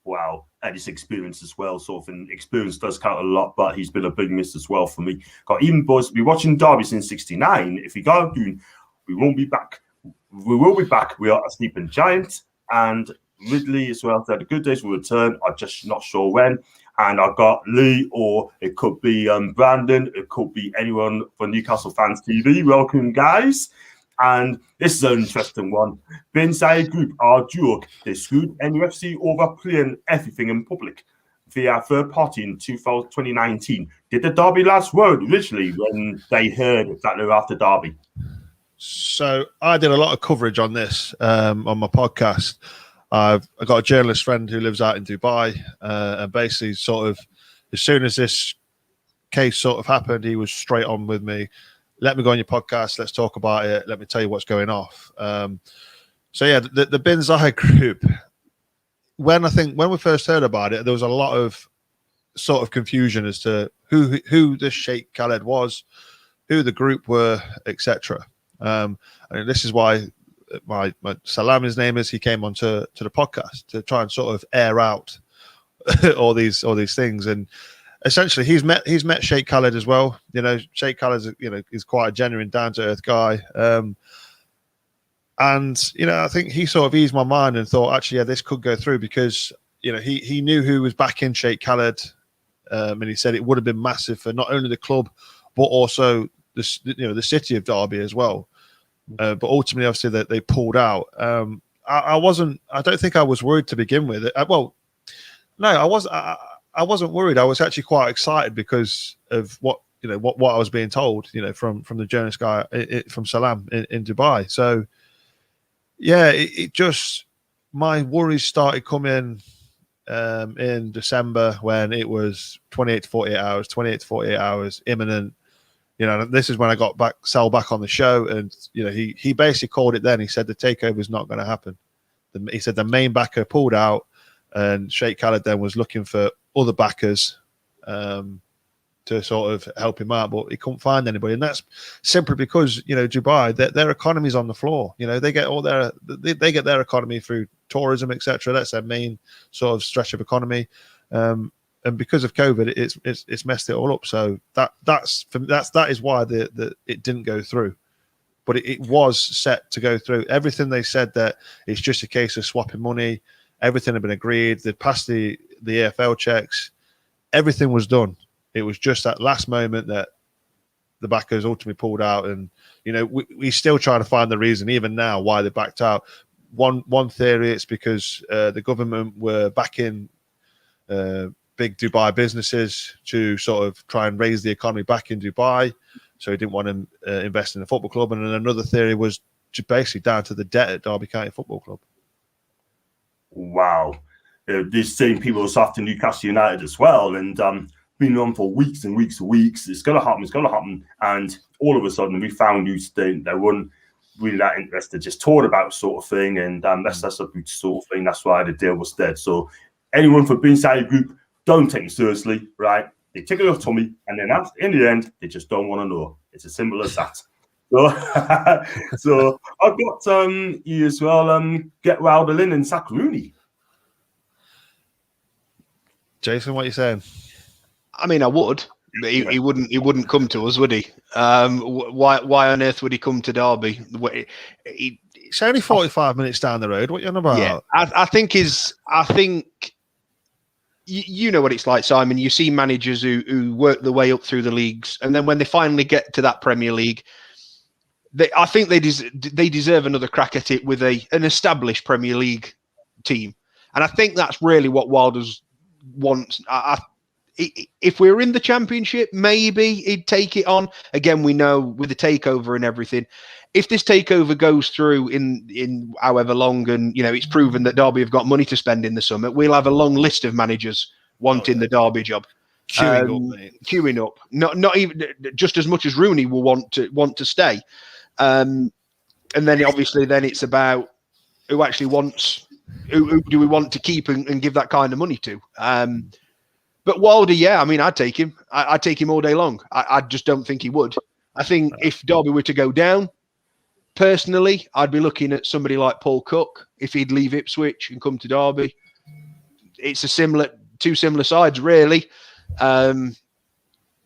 Wow. And his experience as well. Sort of, and experience does count a lot, but he's been a big miss as well for me. Got even boys, we're watching Derby since '69. If we go doing, we won't be back. We will be back. We are a sleeping giant. And Ridley as well said, the good days will return. I'm just not sure when. And I've got Lee, or it could be Brandon. It could be anyone for Newcastle Fans TV. Welcome, guys. And this is an interesting one. Binside Group are joke. They screwed NUFC over playing everything in public via third party in 2019. Did the Derby lads worry originally when they heard that they were after Derby? So I did a lot of coverage on this on my podcast. I've got a journalist friend who lives out in Dubai, and basically sort of as soon as this case sort of happened, he was straight on with me. Let me go on your podcast. Let's talk about it. Let me tell you what's going off. So yeah, the Binside Group. When we first heard about it, there was a lot of sort of confusion as to who this Sheikh Khaled was, who the group were, etc. And this is why my Salam, his name is, he came on to the podcast to try and sort of air out all these things. And essentially he's met Sheikh Khaled as well. Sheikh Khaled is quite a genuine, down to earth guy. And I think he sort of eased my mind and thought, actually, yeah, this could go through because he knew who was backing Sheikh Khaled, and he said it would have been massive for not only the club but also the city of Derby as well. But ultimately, obviously, that they pulled out. I don't think I was worried to begin with. No, I wasn't worried. I was actually quite excited because of what I was being told. From the journalist guy from Salam in Dubai. So yeah, it just my worries started coming in December when it was 28 to 48 hours imminent. This is when I got Sal back on the show, and he basically called it then. He said the takeover is not going to happen. He said the main backer pulled out, and Sheikh Khaled then was looking for other backers to sort of help him out, but he couldn't find anybody, and that's simply because Dubai, their economy's on the floor. They get all they get their economy through tourism, etc. That's their main sort of stretch of economy, and because of COVID, it's messed it all up. So that is why it didn't go through. But it was set to go through. Everything they said that it's just a case of swapping money. Everything had been agreed. They'd passed the EFL checks. Everything was done. It was just that last moment that the backers ultimately pulled out. And, we're still trying to find the reason, even now, why they backed out. One theory, it's because the government were backing big Dubai businesses to sort of try and raise the economy back in Dubai. So he didn't want to invest in a football club. And then another theory was basically down to the debt at Derby County Football Club. Wow. These same people was after Newcastle United as well. And been on for weeks and weeks and weeks. It's going to happen. And all of a sudden, we found news they weren't really that interested, just talked about sort of thing. And that's a good sort of thing. That's why the deal was dead. So anyone from inside the group, don't take it seriously, right? They take it off Tommy, and then in the end, they just don't want to know. It's as simple as that. So I've got you as well. Get Wilder in and sack Rooney. Jason, what are you saying? I mean, I would. But he wouldn't. He wouldn't come to us, would he? Why on earth would he come to Derby? It's only 45 minutes down the road. What are you on about? Yeah, I think. You know what it's like, Simon. You see managers who work their way up through the leagues, and then when they finally get to that Premier League, I think they deserve another crack at it with an established Premier League team. And I think that's really what Wilder's wants. If we were in the Championship, maybe he'd take it on. Again, we know with the takeover and everything, if this takeover goes through in however long, and it's proven that Derby have got money to spend in the summer, we'll have a long list of managers wanting the Derby job, queuing up. Not even just as much as Rooney will want to stay. And then obviously, it's about who actually wants. Who do we want to keep and give that kind of money to? But Wilder, yeah, I mean, I'd take him. I'd take him all day long. I just don't think he would. I think if Derby were to go down, personally, I'd be looking at somebody like Paul Cook if he'd leave Ipswich and come to Derby. It's two similar sides, really. The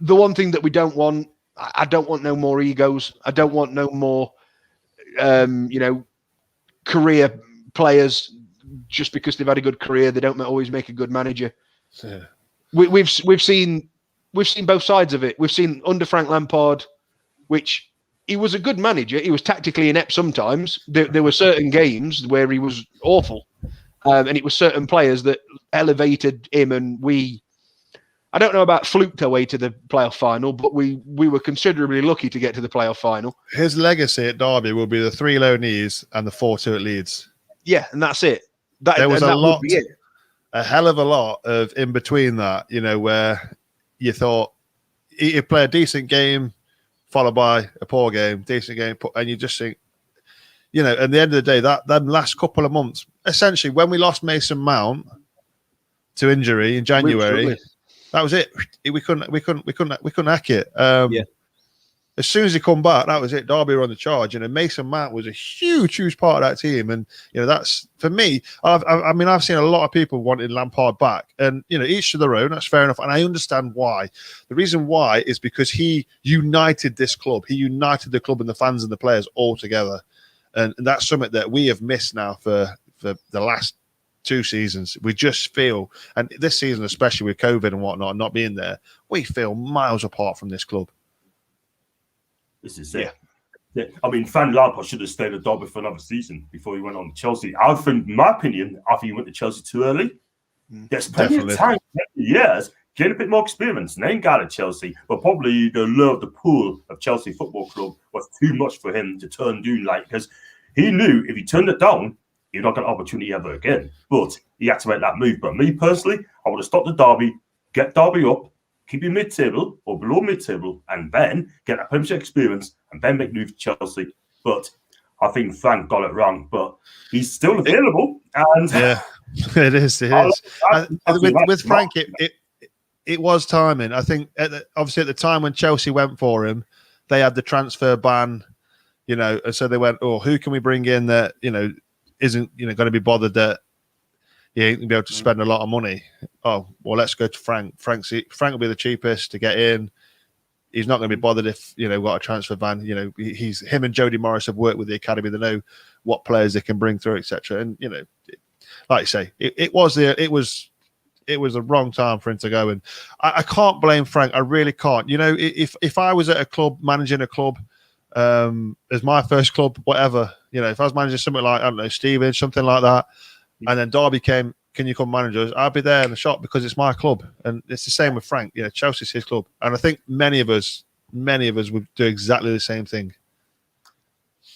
one thing that we don't want, I don't want no more egos. I don't want no more, career players just because they've had a good career. They don't always make a good manager. Yeah. We've seen both sides of it. We've seen under Frank Lampard, which he was a good manager. He was tactically inept sometimes. There were certain games where he was awful, and it was certain players that elevated him. And I don't know about fluked our way to the playoff final, but we were considerably lucky to get to the playoff final. His legacy at Derby will be the 3 low knees and the 4-2 at Leeds. Yeah, and that's it. There was a hell of a lot of in between that, where you thought he'd play a decent game, followed by a poor game, decent game, and you just think, at the end of the day, that last couple of months, essentially, when we lost Mason Mount to injury in January, that was it. We couldn't hack it. As soon as he come back, that was it. Derby were on the charge, and Mason Mount was a huge part of that team. And that's for me. I've seen a lot of people wanting Lampard back, and each to their own. That's fair enough, and I understand why. The reason why is because he united this club. He united the club and the fans and the players all together, and that's something that we have missed now for the last 2 seasons. We just feel, and this season especially with COVID and whatnot, not being there, we feel miles apart from this club. This is it. Yeah. I mean, Frank Lampard should have stayed at Derby for another season before he went on to Chelsea. I think, in my opinion, I think he went to Chelsea too early. There's plenty of time, years, get a bit more experience. And then got to Chelsea, but probably the lure of the pool of Chelsea Football Club was too much for him to turn down. Because he knew if he turned it down, he'd not get an opportunity ever again. But he had to make that move. But me personally, I would have stopped at Derby, get Derby up, keep you mid-table or below mid-table, and then get that Premiership experience, and then make move to Chelsea. But I think Frank got it wrong. But he's still available, and yeah, it is. With Frank, it was timing. I think obviously at the time when Chelsea went for him, they had the transfer ban, and so they went, oh, who can we bring in that, isn't, going to be bothered that he ain't going to be able to spend a lot of money. Oh, well, let's go to Frank. Frank will be the cheapest to get in. He's not going to be bothered if, got a transfer ban. Him and Jody Morris have worked with the academy. They know what players they can bring through, etc. And, like you say, it was the wrong time for him to go. And I can't blame Frank. I really can't. If I was at a club, managing a club, as my first club, whatever, if I was managing something like, I don't know, Stevenage, something like that, and then Derby came, can you come manage us? I'd be there in the shop because it's my club. And it's the same with Frank. Chelsea's his club. And I think many of us would do exactly the same thing.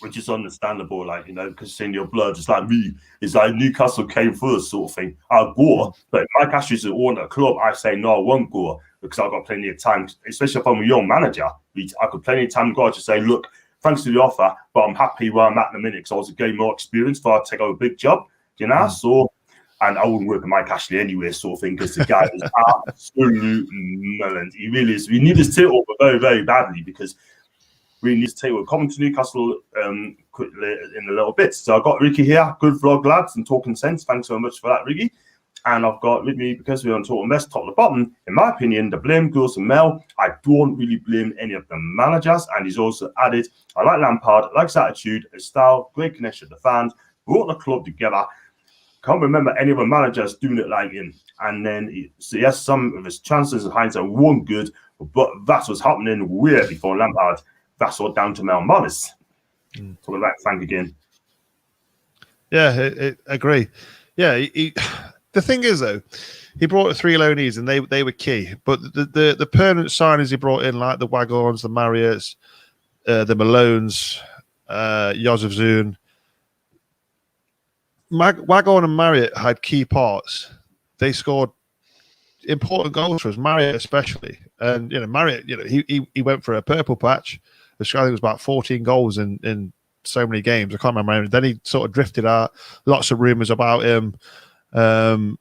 Which is understandable, because it's in your blood. It's like me. It's like Newcastle came first, sort of thing. I'll go, but if Mike Ashley's own a club, I say no, I won't go because I've got plenty of time. Especially if I'm a young manager, I could plenty of time to go to say, look, thanks for the offer, but I'm happy where I'm at in a minute because I was getting more experience before I take over a big job, So, and I wouldn't work with Mike Ashley anyway, sort of thing, because the guy is absolute melon. He really is. We need his title very, very badly because we need to take. We're coming to Newcastle quickly in a little bit. So I've got Ricky here. Good vlog, lads, and talking sense. Thanks so much for that, Ricky. And I've got with me, because we're on Talking Best, top to bottom, in my opinion, the blame goes to Mel. I don't really blame any of the managers. And he's also added, I like Lampard, I like his attitude, his style, great connection with the fans, brought the club together. Can't remember any other managers doing it like him. And then, yes, some of his chances in hindsight weren't good, but that's what's happening way before Lampard. That's all down to Mel Morris. So we'd like to thank again. Yeah, I agree. Yeah, the thing is, though, he brought 3 loanees and they were key. But the permanent signings he brought in, like the Wagons, the Marriotts, the Malones, Joseph Zoon, Wagon and Marriott had key parts. They scored important goals for us, Marriott especially. And, Marriott, he went for a purple patch. I think it was about 14 goals in so many games. I can't remember. Then he sort of drifted out. Lots of rumours about him. And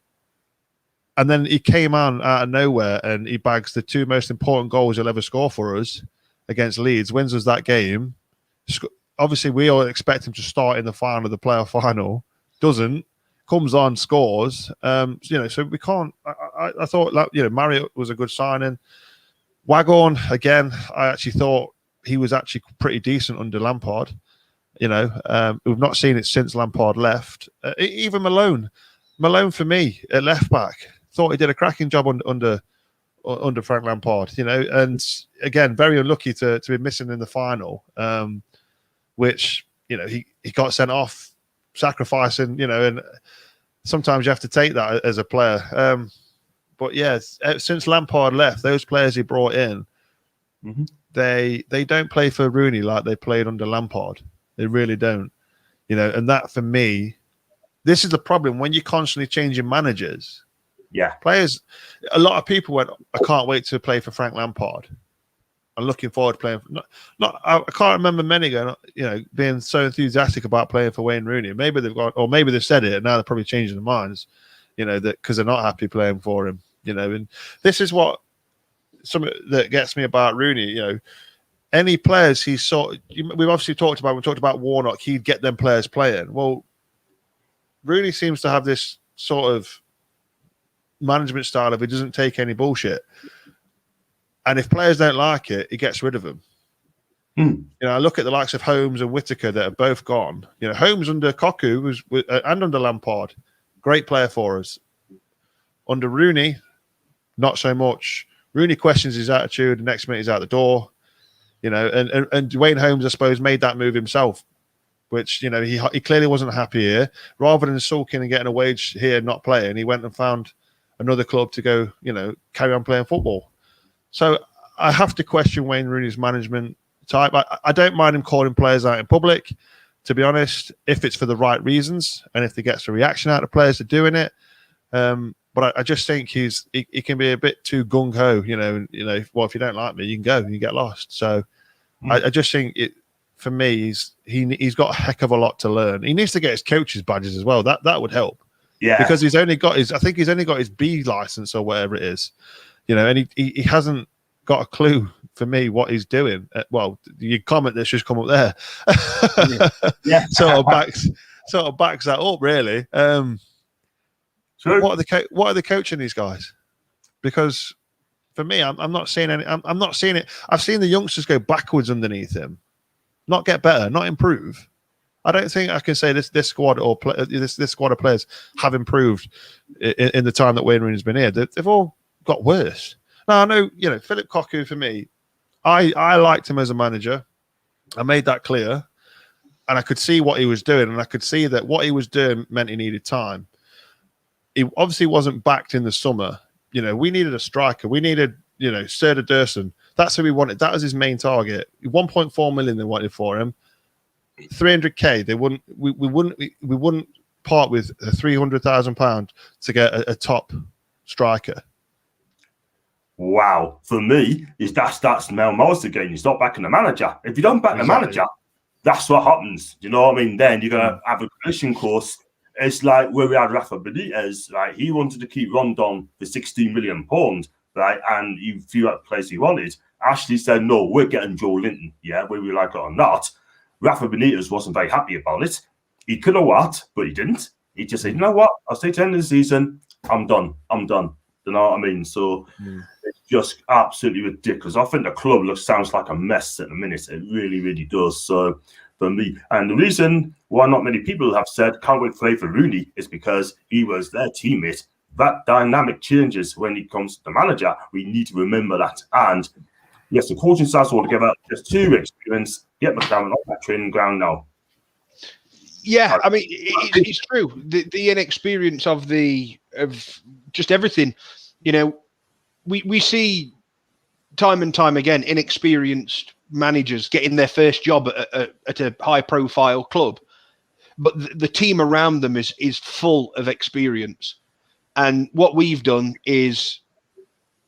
then he came out of nowhere and he bags the 2 most important goals he'll ever score for us against Leeds, wins us that game. Obviously, we all expect him to start in the final, the playoff final. Doesn't, comes on, scores. So we can't. I thought that Marriott was a good signing. Wagon, again, I actually thought he was actually pretty decent under Lampard. We've not seen it since Lampard left. Even Malone for me at left back, thought he did a cracking job under Frank Lampard. And again, very unlucky to be missing in the final, which he got sent off, sacrificing. And sometimes you have to take that as a player. But yeah, since Lampard left, those players he brought in, they don't play for Rooney like they played under Lampard. They really don't. And that for me, this is the problem when you're constantly changing managers. Yeah, players. A lot of people went, I can't wait to play for Frank Lampard. I'm looking forward to playing. I can't remember many going, being so enthusiastic about playing for Wayne Rooney. Maybe they've got, or maybe they've said it, and now they're probably changing their minds. That because they're not happy playing for him. And this is what something that gets me about Rooney. Any players we've obviously talked about. We talked about Warnock. He'd get them players playing. Well, Rooney seems to have this sort of management style of he doesn't take any bullshit. And if players don't like it, he gets rid of them. I look at the likes of Holmes and Whittaker that are both gone. Holmes under Koku and under Lampard, great player for us. Under Rooney, not so much. Rooney questions his attitude. The next minute he's out the door. And Dwayne Holmes, I suppose, made that move himself, which he clearly wasn't happy here. Rather than sulking and getting a wage here, not playing, he went and found another club to go, carry on playing football. So I have to question Wayne Rooney's management type. I don't mind him calling players out in public, to be honest, if it's for the right reasons and if he gets a reaction out of players for doing it. But I just think he can be a bit too gung ho. Well, if you don't like me, you can go and you get lost. So I just think for me, he's got a heck of a lot to learn. He needs to get his coach's badges as well. That would help. Yeah, because he's only got his B license or whatever it is. and he hasn't got a clue for me what he's doing. Well, your comment that's just come up there, Yeah. sort of backs that up, really. True. What are they coaching these guys? Because for me, I'm not seeing any. I'm not seeing it. I've seen the youngsters go backwards underneath him, not get better, not improve. I don't think I can say this squad or this squad of players have improved in the time that Wayne Rooney's been here. They've all got worse. Now I know, Philip Cocu for me, I liked him as a manager. I made that clear, and I could see what he was doing, and I could see that what he was doing meant he needed time. He obviously wasn't backed in the summer. We needed a striker. We needed, Serdar Dursun. That's who we wanted. That was his main target. 1.4 million they wanted for him. 300k. They wouldn't. We wouldn't part with £300,000 to get a top striker. Wow. For me, that's Mel Morris again. You stop backing the manager. If you don't back the manager, that's what happens. You know what I mean? Then you're gonna have a collision course. It's like where we had Rafa Benitez, right? He wanted to keep Rondon for £16 million, right? And he flew out the place he wanted. Ashley said, no, we're getting Joe Linton, yeah, whether we like it or not. Rafa Benitez wasn't very happy about it. He could have what, but he didn't. He just said, you know what? I'll stay to the end of the season. I'm done. You know what I mean? So it's just absolutely ridiculous. I think the club sounds like a mess at the minute. It really, really does. So for me, and the reason why not many people have said can't wait to play for Rooney is because he was their teammate. That dynamic changes when it comes to the manager. We need to remember that. And yes, the coaching staff all together. There's too experience. Get McLaren off that training ground now. Yeah, I mean, it's true. The inexperience of just everything. We see time and time again inexperienced managers getting their first job at a high-profile club, but the team around them is full of experience. And what we've done is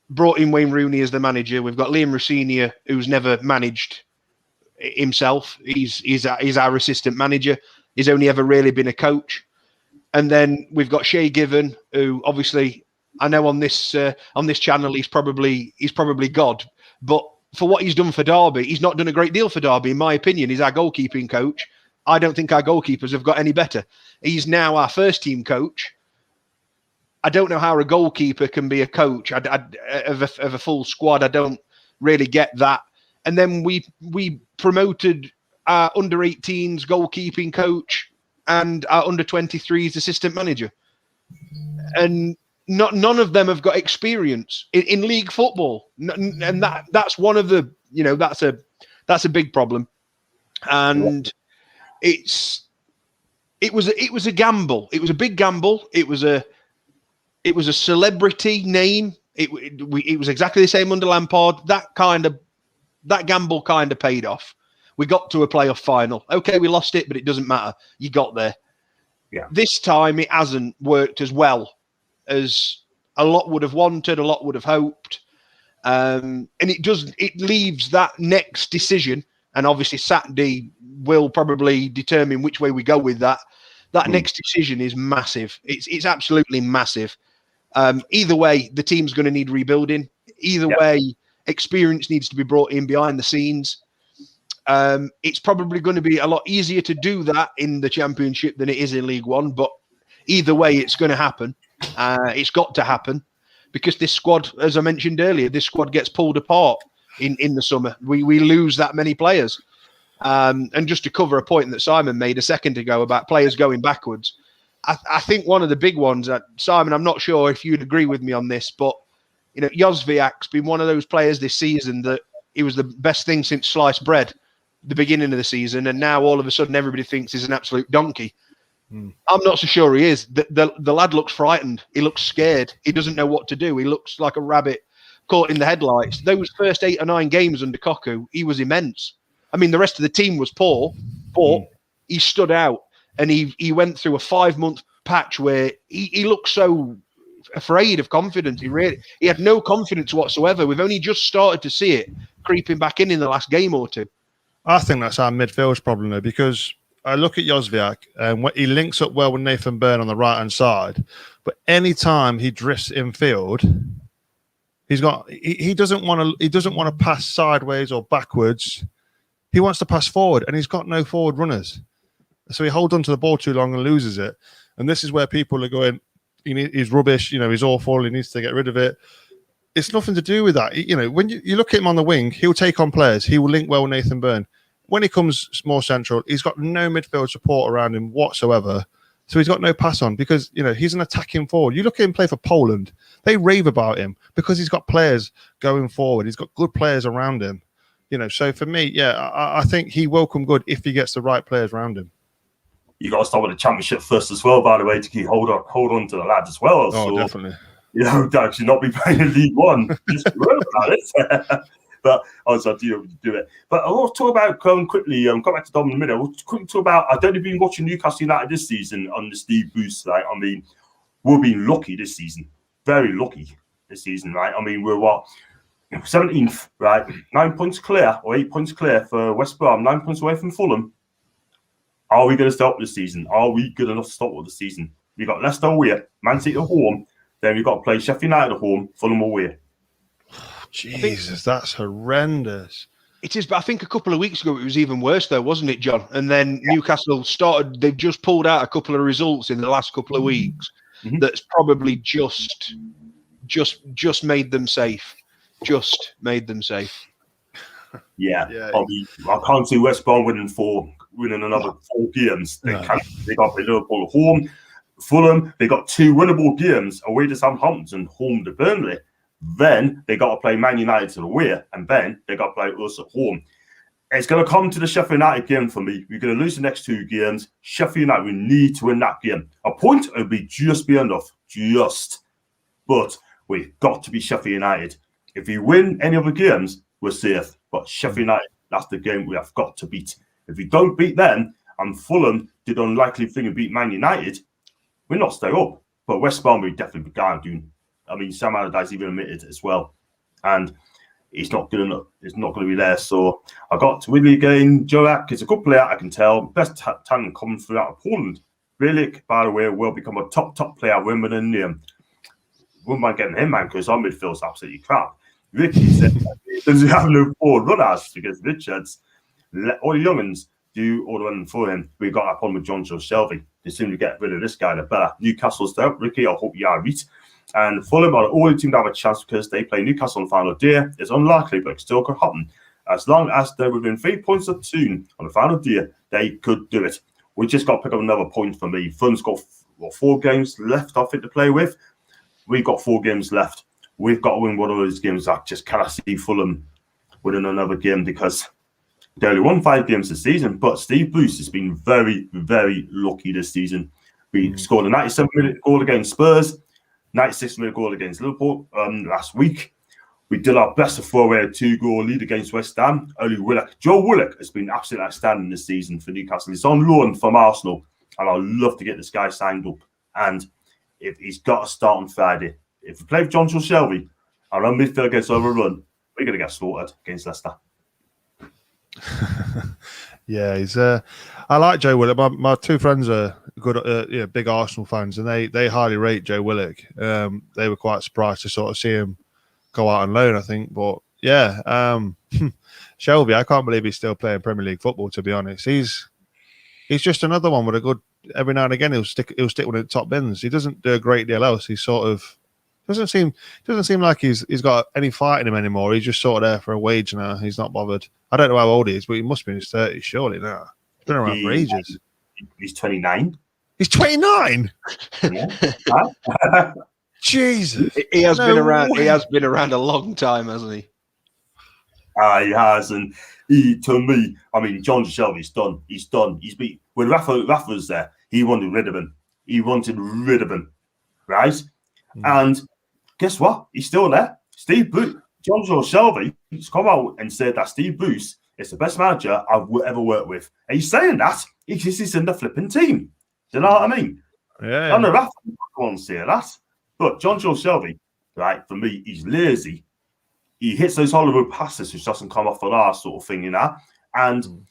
brought in Wayne Rooney as the manager. We've got Liam Rossini, who's never managed himself. He's our assistant manager. He's only ever really been a coach. And then we've got Shay Given, who obviously I know on this channel he's probably God, but for what he's done for Derby, he's not done a great deal for Derby, in my opinion. He's our goalkeeping coach. I don't think our goalkeepers have got any better. He's now our first team coach. I don't know how a goalkeeper can be a coach of a full squad. I don't really get that. And then we promoted our under-18s goalkeeping coach and our under-23s assistant manager. And none of them have got experience in league football, and that's one of the that's a big problem. And it was a gamble. It was a big gamble. It was a celebrity name. It was exactly the same under Lampard. That gamble kind of paid off. We got to a playoff final. Okay, we lost it, but it doesn't matter. You got there. Yeah. This time it hasn't worked as well as a lot would have wanted, a lot would have hoped. And it leaves that next decision, and obviously Saturday will probably determine which way we go with that. That next decision is massive. It's absolutely massive. Either way, the team's going to need rebuilding. Either way, experience needs to be brought in behind the scenes. It's probably going to be a lot easier to do that in the Championship than it is in League One, but either way, it's going to happen. It's got to happen because this squad, as I mentioned earlier, this squad gets pulled apart in the summer. We lose that many players. And just to cover a point that Simon made a second ago about players going backwards, I think one of the big ones, Simon, I'm not sure if you'd agree with me on this, but Jozviak's been one of those players this season that he was the best thing since sliced bread, the beginning of the season, and now all of a sudden everybody thinks he's an absolute donkey. I'm not so sure he is. The lad looks frightened. He looks scared. He doesn't know what to do. He looks like a rabbit caught in the headlights. Those first 8 or 9 games under Cocu, he was immense. I mean, the rest of the team was poor, but he stood out, and he went through a 5-month patch where he looked so afraid of confidence. He had no confidence whatsoever. We've only just started to see it creeping back in the last game or two. I think that's our midfield's problem, though, because I look at Jozviak and he links up well with Nathan Byrne on the right-hand side, but any time he drifts infield, He doesn't want to pass sideways or backwards. He wants to pass forward, and he's got no forward runners. So he holds onto the ball too long and loses it. And this is where people are going, he's rubbish, he's awful, he needs to get rid of it. It's nothing to do with that. When you look at him on the wing, he'll take on players. He will link well with Nathan Byrne. When he comes more central, he's got no midfield support around him whatsoever. So he's got no pass on because, he's an attacking forward. You look at him play for Poland, they rave about him because he's got players going forward. He's got good players around him. So for me, I think he will come good if he gets the right players around him. You got to start with the Championship first as well, by the way, to keep hold on to the lads as well. Oh, so, definitely. That should not be playing in League One. Just worry about it. But also, do it. But I want to talk about quickly. Come back to Dom in a minute. We'll quickly talk about. I don't know if you've been watching Newcastle United this season on the Steve Bruce. Right? I mean, we've been lucky this season. Very lucky this season, right? I mean, we're 17th, right? 9 points clear or 8 points clear for West Brom. 9 points away from Fulham. Are we going to stop this season? Are we good enough to stop with the season? We got Leicester away, Man City at home. Then we've got to play Sheffield United at home, Fulham away. Jesus, that's horrendous. It is, but I think a couple of weeks ago it was even worse, though, wasn't it, John? And then Newcastle started. They've just pulled out a couple of results in the last couple of weeks. Mm-hmm. That's probably just made them safe. Just made them safe. Yeah. I mean, I can't see West Brom winning another 4 games. They got Liverpool at home, Fulham. They got 2 winnable games away to Southampton, home to Burnley. Then they got to play Man United away, and then they got to play us at home. It's going to come to the Sheffield United game for me. We're going to lose the next 2 games. Sheffield United, we need to win that game. A point would be enough, but we've got to be Sheffield United. If we win any other games, we're safe. But Sheffield United, that's the game we have got to beat. If we don't beat them, and Fulham did the unlikely thing and beat Man United, we're not stay up. But West Brom, we definitely can't do. I mean, Sam Allardyce even admitted as well. And he's not good enough. It's not going to be there. So I got to Willie again. Joak is a good player, I can tell. Best talent coming through out of Poland. Bielik, by the way, will become a top player at Wimbledon. Wouldn't mind getting him, man, because our midfield's absolutely crap. Ricky said he doesn't have no forward runners because Richards, all the young'uns do all the running for him. We got that problem with John Joe Shelby. The sooner we get rid of this guy, the better. Newcastle's there. Ricky, I hope you are right. And Fulham are the only team to have a chance because they play Newcastle on the final day. It's unlikely, but it still could happen. As long as they're within 3 points of Toon on the final day, they could do it. We just got to pick up another point for me. Fulham's got 4 games left, I think, to play with. We've got 4 games left. We've got to win one of those games. I just cannot see Fulham winning another game because they only won 5 games this season. But Steve Bruce has been very, very lucky this season. We scored a 97-minute goal against Spurs, 96-minute goal against Liverpool last week. We did our best to throw away a 2-goal lead against West Ham. Joe Willock has been absolutely outstanding this season for Newcastle. He's on loan from Arsenal, and I'd love to get this guy signed up. And if he's got to start on Friday, if we play with John Shelby and our midfield gets overrun, we're going to get slaughtered against Leicester. Yeah, he's. I like Joe Willock. My 2 friends are good, big Arsenal fans, and they highly rate Joe Willock. They were quite surprised to sort of see him go out on loan, I think. But yeah, Shelby, I can't believe he's still playing Premier League football. To be honest, he's just another one with a good. Every now and again, he'll stick one of the top bins. He doesn't do a great deal else. He's sort of doesn't seem like he's got any fight in him anymore. He's just sort of there for a wage now. He's not bothered. I don't know how old he is, but he must be in his 30s, surely now. He's been around for ages. He's 29. He's 29. Yeah. Jesus. He has been around. Way. He has been around a long time, hasn't he? He has, and to me, I mean, John Shelby's done. He's done. He's beat when Rafa was there. He wanted rid of him. Right? And guess what? He's still there. John Shelby has come out and said that Steve Bruce is the best manager I've ever worked with. And he's saying that because he's in the flipping team. Do you know what I mean? Yeah. I know Rafa won't say that. But John Shelby, right, for me, he's lazy. He hits those Hollywood passes which doesn't come off the last sort of thing, And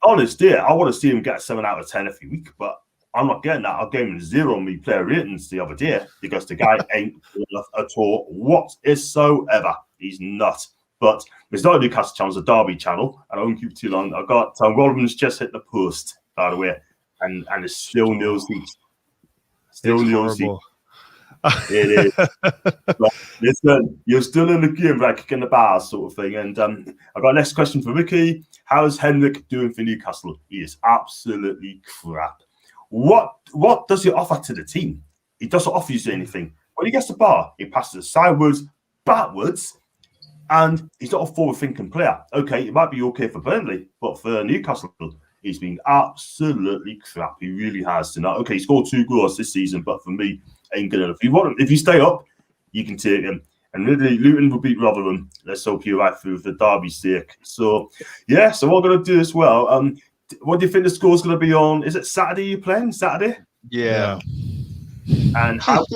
honest, I want to see him get a 7 out of 10 every week, but I'm not getting that. I gave him 0 on me player ratings the other day because the guy ain't good enough at all whatsoever. He's not. But it's not a Newcastle channel, it's a Derby channel. And I won't keep it too long. I've got Rodman's just hit the post, by the way. And it's still no seats. Still no seats. It is. But listen, you're still in the game, like kicking the bars, sort of thing. And I've got a next question for Ricky. How's Henrik doing for Newcastle? He is absolutely crap. What does he offer to the team? He doesn't offer you anything. When he gets the bar, he passes sideways, backwards, and he's not a forward-thinking player. Okay, it might be okay for Burnley, but for Newcastle, he's been absolutely crap. He really has tonight. Okay, he scored 2 goals this season, but for me, ain't good enough. If you stay up, you can take him. And really, Luton will beat Rotherham. Let's hope you're right for Derby's sake. So, yeah, so what we're going to do as well. What do you think the score's going to be on? Is it Saturday you're playing? Saturday? Yeah. And how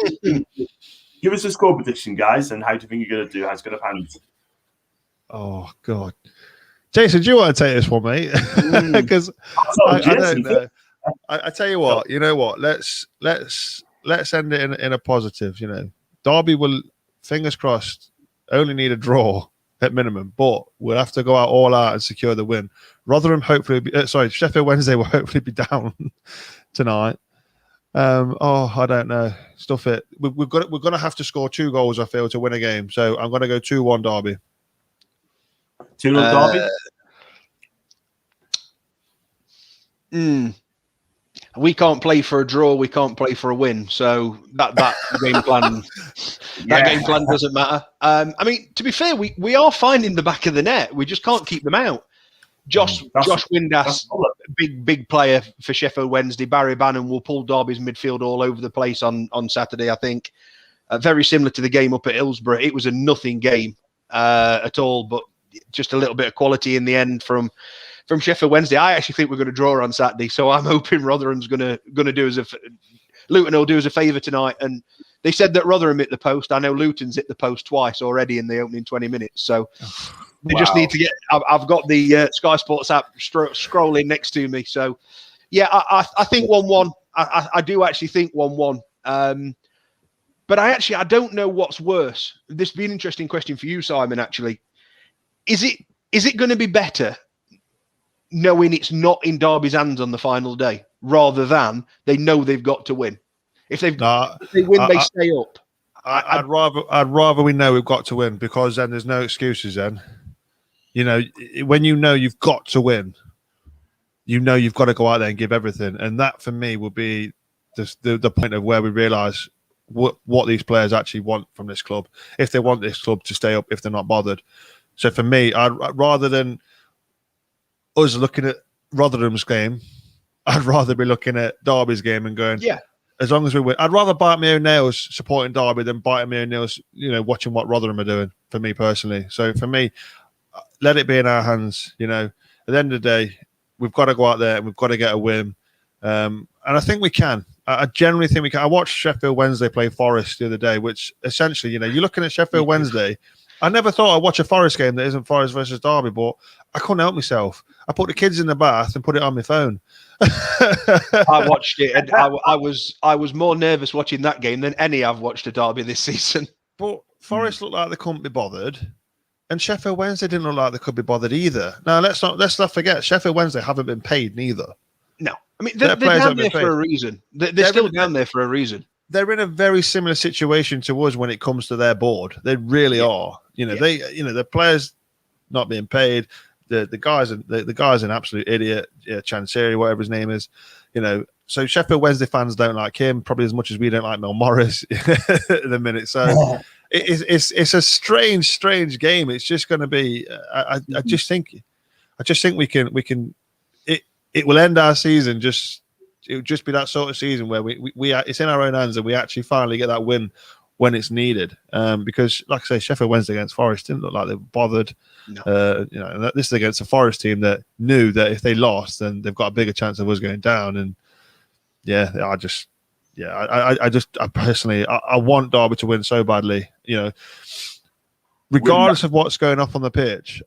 give us a score prediction, guys, and how do you think you're going to do? How's it going to pan? Oh, God. Jason, do you want to take this one, mate? Because I don't know. I tell you what, you know what? Let's end it in a positive. You know, Derby will, fingers crossed, only need a draw at minimum, but we'll have to go out all out and secure the win. Rotherham Sheffield Wednesday will hopefully be down tonight. I don't know. Stuff it. We're going to have to score 2 goals, I feel, to win a game. So I'm going to go 2-1 Derby. 2-0 Derby? We can't play for a draw. We can't play for a win. So that game plan, game plan doesn't matter. I mean, to be fair, we are finding the back of the net. We just can't keep them out. Josh Windass, big player for Sheffield Wednesday. Barry Bannon will pull Derby's midfield all over the place on Saturday, I think. Very similar to the game up at Hillsborough. It was a nothing game at all, but just a little bit of quality in the end from Sheffield Wednesday. I actually think we're going to draw on Saturday, so I'm hoping Rotherham's going to do Luton will do us a favour tonight. And they said that Rotherham hit the post. I know Luton's hit the post twice already in the opening 20 minutes, so they just need to get. I've got the Sky Sports app scrolling next to me, so yeah, I think 1-1. I do actually think 1-1. But I don't know what's worse. This would be an interesting question for you, Simon. Actually, is it going to be better knowing it's not in Derby's hands on the final day, rather than they know they've got to win? If they win, they stay up. I'd rather we know we've got to win, because then there's no excuses. Then, you know, when you know you've got to win, you know you've got to go out there and give everything, and that for me will be the point of where we realise what these players actually want from this club. If they want this club to stay up, if they're not bothered. So for me, I'd rather than us looking at Rotherham's game, I'd rather be looking at Derby's game and going, yeah, as long as we win. I'd rather bite my own nails supporting Derby than biting my own nails, you know, watching what Rotherham are doing, for me personally. So for me, let it be in our hands. You know, at the end of the day, we've got to go out there and we've got to get a win. And I think we can. I generally think we can. I watched Sheffield Wednesday play Forest the other day, which essentially, you know, you're looking at Sheffield Wednesday. I never thought I'd watch a Forest game that isn't Forest versus Derby, but I couldn't help myself. I put the kids in the bath and put it on my phone. I watched it, and I was more nervous watching that game than any I've watched a Derby this season. But Forest looked like they couldn't be bothered, and Sheffield Wednesday didn't look like they could be bothered either. Now let's not forget, Sheffield Wednesday haven't been paid neither. No, I mean they're down there for a reason. They're still down there for a reason. They're in a very similar situation to us when it comes to their board. They really are. You know, the players not being paid. The guy's an absolute idiot. Yeah, Chansiri, whatever his name is. You know, so Sheffield Wednesday fans don't like him probably as much as we don't like Mel Morris at the minute. So it's a strange game. It's just going to be. I just think we can. It will end our season just. It would just be that sort of season where we are, it's in our own hands and we actually finally get that win when it's needed. Because, like I say, Sheffield Wednesday against Forest didn't look like they were bothered. No. You know, this is against a Forest team that knew that if they lost, then they've got a bigger chance of us going down. And I personally want Derby to win so badly. You know, regardless of what's going off on the pitch,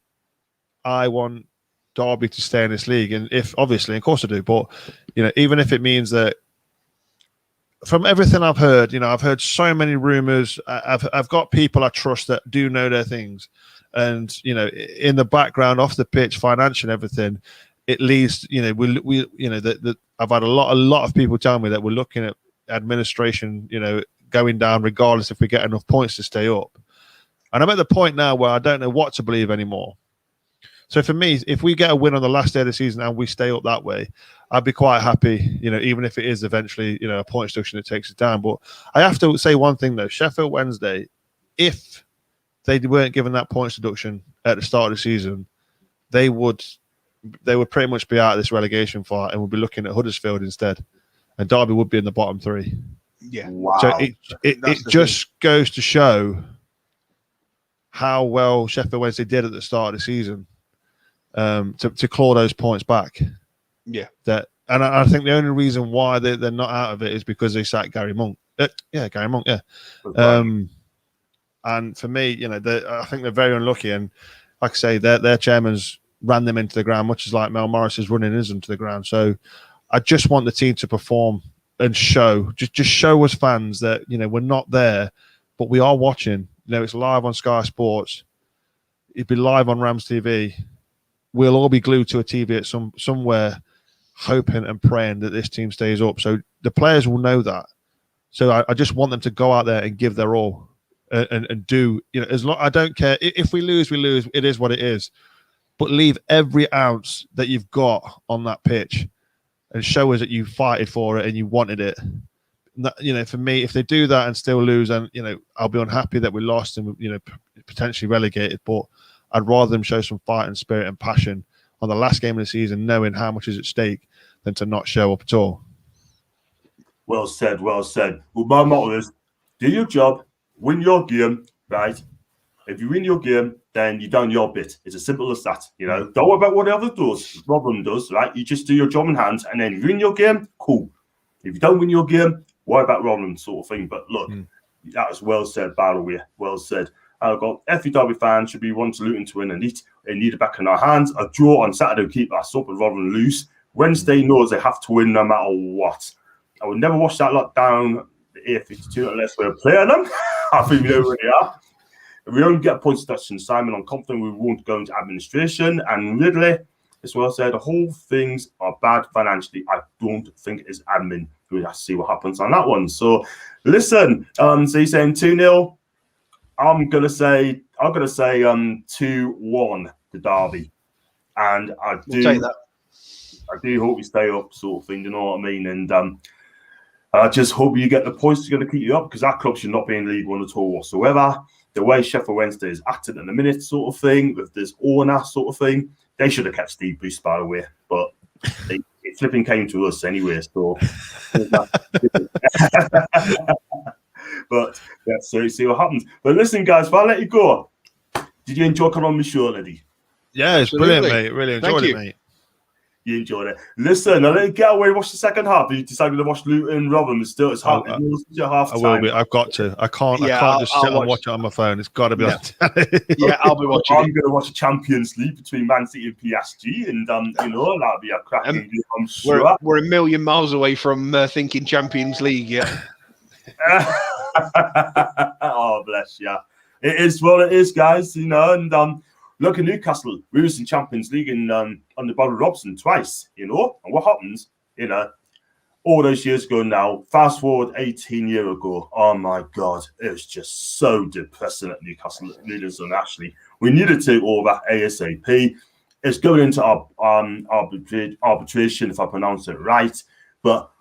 I want Derby to stay in this league, and if obviously, of course I do, but you know, even if it means that from everything I've heard, I've heard so many rumors. I've got people I trust that do know their things, and in the background, off the pitch, financial and everything, it leads. That I've had a lot of people tell me that we're looking at administration, going down regardless if we get enough points to stay up. And I'm at the point now where I don't know what to believe anymore. So for me, if we get a win on the last day of the season and we stay up that way, I'd be quite happy, even if it is eventually, a point deduction that takes it down. But I have to say one thing, though. Sheffield Wednesday, if they weren't given that points deduction at the start of the season, they would pretty much be out of this relegation fight and would be looking at Huddersfield instead. And Derby would be in the bottom three. Yeah. Wow. So it just goes to show how well Sheffield Wednesday did at the start of the season. To claw those points back. Yeah. And I think the only reason why they're not out of it is because they sacked Gary Monk. Gary Monk, yeah. And for me, I think they're very unlucky. And like I say, their chairman's ran them into the ground, much as like Mel Morris is running his into the ground. So I just want the team to perform and show, just show us fans that, we're not there, but we are watching. It's live on Sky Sports. It'd be live on Rams TV. We'll all be glued to a TV at somewhere, hoping and praying that this team stays up. So the players will know that. So I just want them to go out there and give their all, and do. As long I don't care if we lose, we lose. It is what it is. But leave every ounce that you've got on that pitch, and show us that you fighted for it and you wanted it. For me, if they do that and still lose, and I'll be unhappy that we lost and potentially relegated. But I'd rather them show some fight and spirit and passion on the last game of the season, knowing how much is at stake, than to not show up at all. Well said, well said. Well, my motto is, do your job, win your game, right? If you win your game, then you've done your bit. It's as simple as that, Don't worry about what the other does. Robin does, right? You just do your job in hand, and then you win your game, cool. If you don't win your game, worry about Robin, sort of thing. But look, that was well said, by the way. Well said. I've got every Derby fan should be wanting Luton to win and need it back in our hands. A draw on Saturday will keep us up and rather than loose. Wednesday knows they have to win no matter what. I would never watch that lot down the A52 unless we're playing them. I think we know where they are. If we don't get points deduction, Simon, I'm confident we won't go into administration. And Ridley, as well said, the whole things are bad financially. I don't think it's admin. We'll have to see what happens on that one. So listen, so you're saying 2-0. I'm gonna say 2-1 to Derby, and I do hope we stay up, sort of thing. You know what I mean? And I just hope you get the points to keep you up, because that club should not be in League One at all whatsoever. The way Sheffield Wednesday is acting in the minute, sort of thing, with this owner sort of thing, they should have kept Steve Bruce, by the way, but it flipping came to us anyway. So. But yeah, so see what happens. But listen, guys, if I let you go, did you enjoy coming on the show, Eddie? Yeah, it's brilliant, mate. Really enjoyed it, mate. You enjoyed it. Listen, I let you get away and watch the second half. You decided to watch Luton Rotherham. It's half time. I will be. I've got to. I can't just sit and watch it on my phone. It's got to be on telly. Yeah, I'll be watching. I'm going to watch a Champions League between Man City and PSG, and that'll be a cracking game, I'm sure. We're a million miles away from thinking Champions League. Yeah. Oh, bless you. It is what it is, guys. And look at Newcastle. We was in Champions League under Bobby Robson twice. And what happens? All those years ago now. Fast forward 18 years ago. Oh my God, it was just so depressing at Newcastle. And actually, we need to take all that ASAP. It's going into our arbitration, if I pronounce it right, but.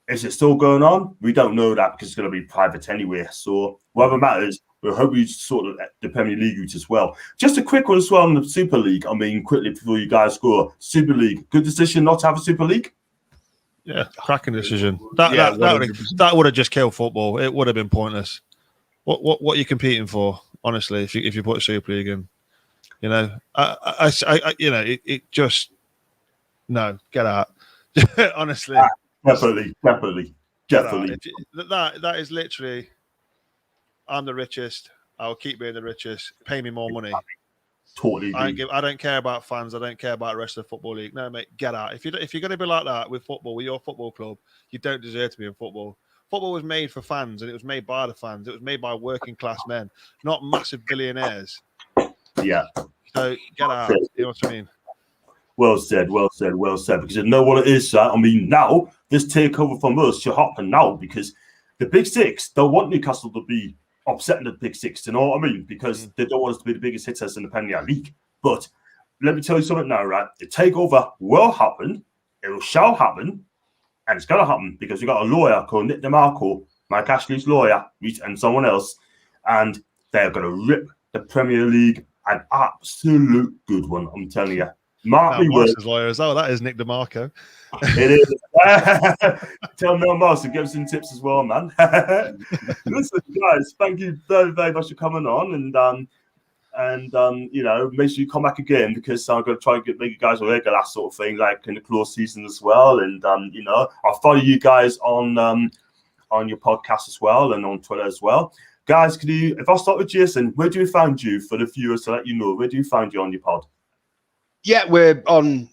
Is it still going on? We don't know that, because it's going to be private anyway. So whatever matters, we hope we sort of the Premier League route as well. Just a quick one as well on the Super League. I mean, quickly before you guys go, Super League. Good decision not to have a Super League? Yeah, cracking decision. That would have just killed football. It would have been pointless. What are you competing for, honestly, if you put a Super League in? It just no, get out. Honestly. Definitely. That is literally, I'm the richest. I'll keep being the richest. Pay me more money. Totally. I don't care about fans. I don't care about the rest of the football league. No, mate, get out. If you're going to be like that with football, with your football club, you don't deserve to be in football. football was made for fans, and it was made by the fans. It was made by working class men, not massive billionaires. Yeah. So get out. You know what I mean? Well said, well said, well said. Because you know what it is, sir. I mean, now this takeover from us should happen now because the Big Six don't want Newcastle to be upsetting the Big Six. You know what I mean? Because they don't want us to be the biggest hitters in the Premier League. But let me tell you something now, right? The takeover will happen. It shall happen, and it's going to happen because we got a lawyer called Nick DeMarco, Mike Ashley's lawyer, and someone else, and they're going to rip the Premier League an absolute good one. I'm telling you. Mark me words. Lawyer as well. That is Nick DeMarco. It is. Tell Mel Marson, give us some tips as well, man. Listen, guys, thank you very, very much for coming on, and you know, make sure you come back again because I'm going to try and make you guys a regular sort of thing, like in the close season as well. And you know, I'll follow you guys on your podcast as well and on Twitter as well. Guys, can you? If I start with Jason, where do we find you for the viewers to let you know? Where do you find you on your pod? Yeah, we're on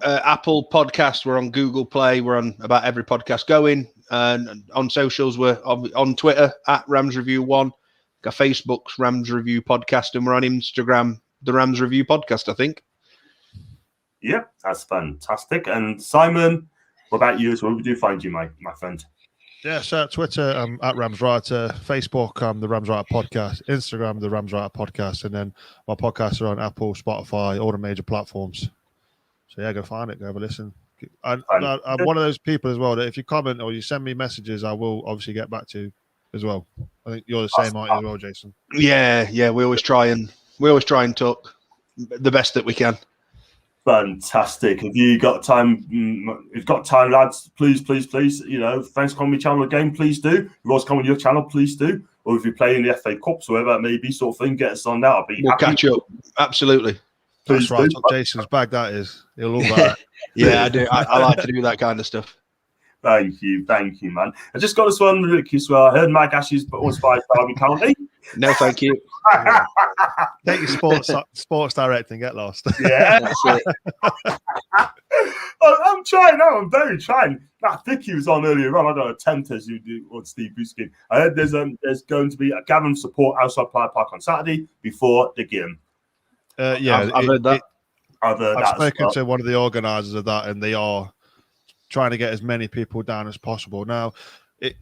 Apple Podcast. We're on Google Play. We're on about every podcast going. And on socials, we're on Twitter at Rams Review 1. Got Facebook's Rams Review Podcast, and we're on Instagram, the Rams Review Podcast, I think. Yep, that's fantastic. And Simon, what about you? Where would you find you, my friend? Yes, Twitter, at Rams Writer, Facebook, the Rams Writer Podcast, Instagram, the Rams Writer Podcast, and then my podcasts are on Apple, Spotify, all the major platforms. So yeah, go find it, go have a listen. I'm one of those people as well that if you comment or you send me messages, I will obviously get back to you as well. I think you're the same, aren't you, as well, Jason? Yeah. We always try and talk the best that we can. Fantastic. If you got time, lads, please, you know, thanks for coming on my channel again, please do. If you want to come on your channel, please do. Or if you're playing the FA Cups, whatever it may be, sort of thing, get us on that. I'll be happy. Catch up. Absolutely. That's right. Jason's bag, that is. He'll love that. Yeah, I do. I like to do that kind of stuff. Thank you, man. I just got this one ridiculous. Well, I heard Mike Ashley's was by Derby County. No, thank you. Take your sports direct and get lost. Yeah, that's it. I'm trying now. I'm very trying. I think he was on earlier on. I don't know, attempt as you do on Steve Buskin. I heard there's going to be a gathering support outside Pride Park on Saturday before the game. Yeah, I've heard that. I've spoken to one of the organisers of that, and they are trying to get as many people down as possible. Now,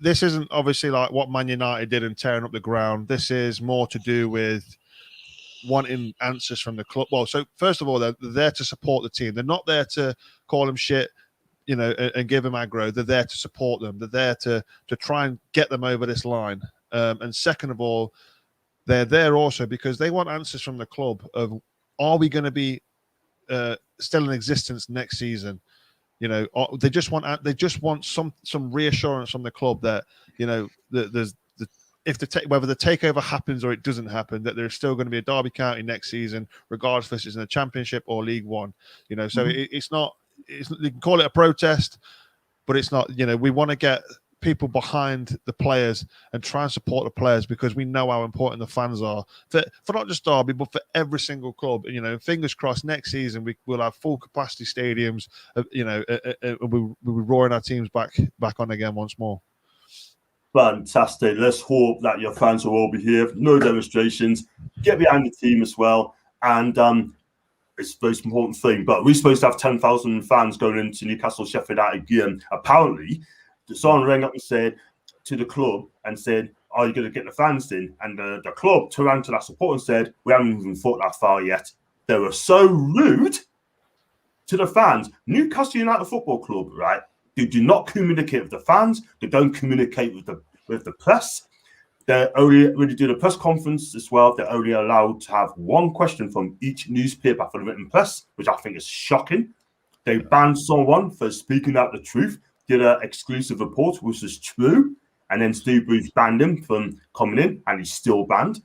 this isn't obviously like what Man United did and tearing up the ground. This is more to do with wanting answers from the club. Well, so first of all, they're there to support the team. They're not there to call them shit, you know, and give them aggro. They're there to support them. They're there to try and get them over this line. And second of all, they're there also because they want answers from the club of, are we going to be still in existence next season? You know, they just want some reassurance from the club that, you know, there's whether the takeover happens or it doesn't happen, that there's still going to be a Derby County next season, regardless if it's in the Championship or League One. You know, so it's not. You can call it a protest, but it's not. You know, we want to get people behind the players and try and support the players because we know how important the fans are for not just Derby but for every single club. You know, fingers crossed next season we'll have full capacity stadiums. You know, we'll be roaring our teams back on again once more. Fantastic. Let's hope that your fans will all be here. No demonstrations. Get behind the team as well. And it's the most important thing. But we're supposed to have 10,000 fans going into Newcastle Sheffield United game. Apparently, someone rang up and said to the club and said, "Are you going to get the fans in?" And the club turned around to that support and said, "We haven't even thought that far yet." They were so rude to the fans. Newcastle United Football Club, right? They do not communicate with the fans. They don't communicate with the press. They only really do the press conference as well. They're only allowed to have one question from each newspaper for the written press, which I think is shocking. They banned someone for speaking out the truth. Did an exclusive report, which is true, and then Steve Bruce banned him from coming in, and he's still banned.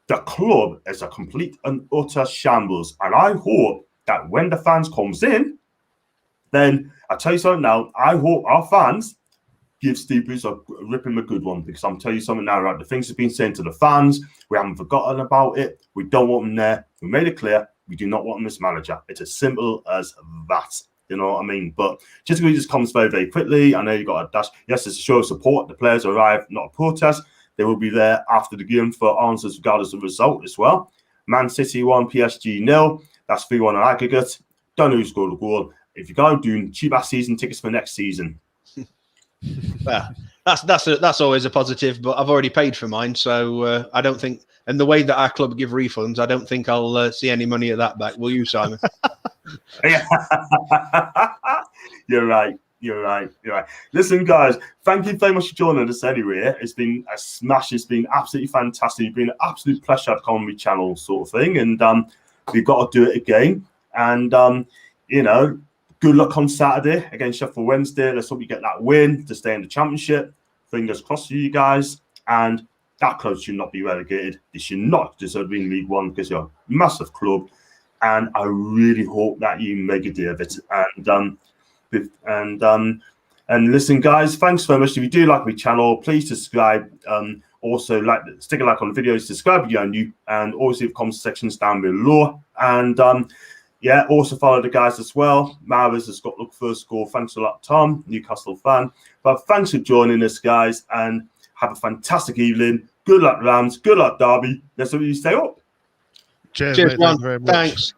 The club is a complete and utter shambles, and I hope that when the fans comes in, then I tell you something now. I hope our fans give Steve Bruce rip him a good one, because I'm telling you something now, right? The things have been saying to the fans, we haven't forgotten about it. We don't want him there. We made it clear we do not want him as manager. It's as simple as that. You know what I mean? But just because it comes very, very quickly, I know you got a dash. Yes, it's a show of support. The players arrive, not a protest. They will be there after the game for answers regardless of the result as well. Man City 1, PSG 0. That's 3-1 on aggregate. Don't know who scored the goal. If you're going doing cheap ass season tickets for next season. Well, that's always a positive, but I've already paid for mine, so I don't think. And the way that our club give refunds, I don't think I'll see any money of that back. Will you, Simon? Yeah. You're right. Listen, guys, thank you very much for joining us anyway. It's been a smash. It's been absolutely fantastic. It's been an absolute pleasure to come on my channel sort of thing. And we've got to do it again. And, good luck on Saturday against Sheffield Wednesday. Let's hope you get that win to stay in the championship. Fingers crossed for you guys. And that club should not be relegated. They should not deserve to be in League One because you're a massive club. And I really hope that you make a day of it. And listen, guys, thanks very much. If you do like my channel, please subscribe. Also, stick a like on the video, subscribe if you're new, and also leave comment sections down below. And also follow the guys as well. Maris has got look first score. Thanks a lot, Tom, Newcastle fan. But thanks for joining us, guys, and have a fantastic evening. Good luck, Rams. Good luck, Derby. Let's hope you stay up. Cheers, Cheers, mate. Thank you very much. Thanks.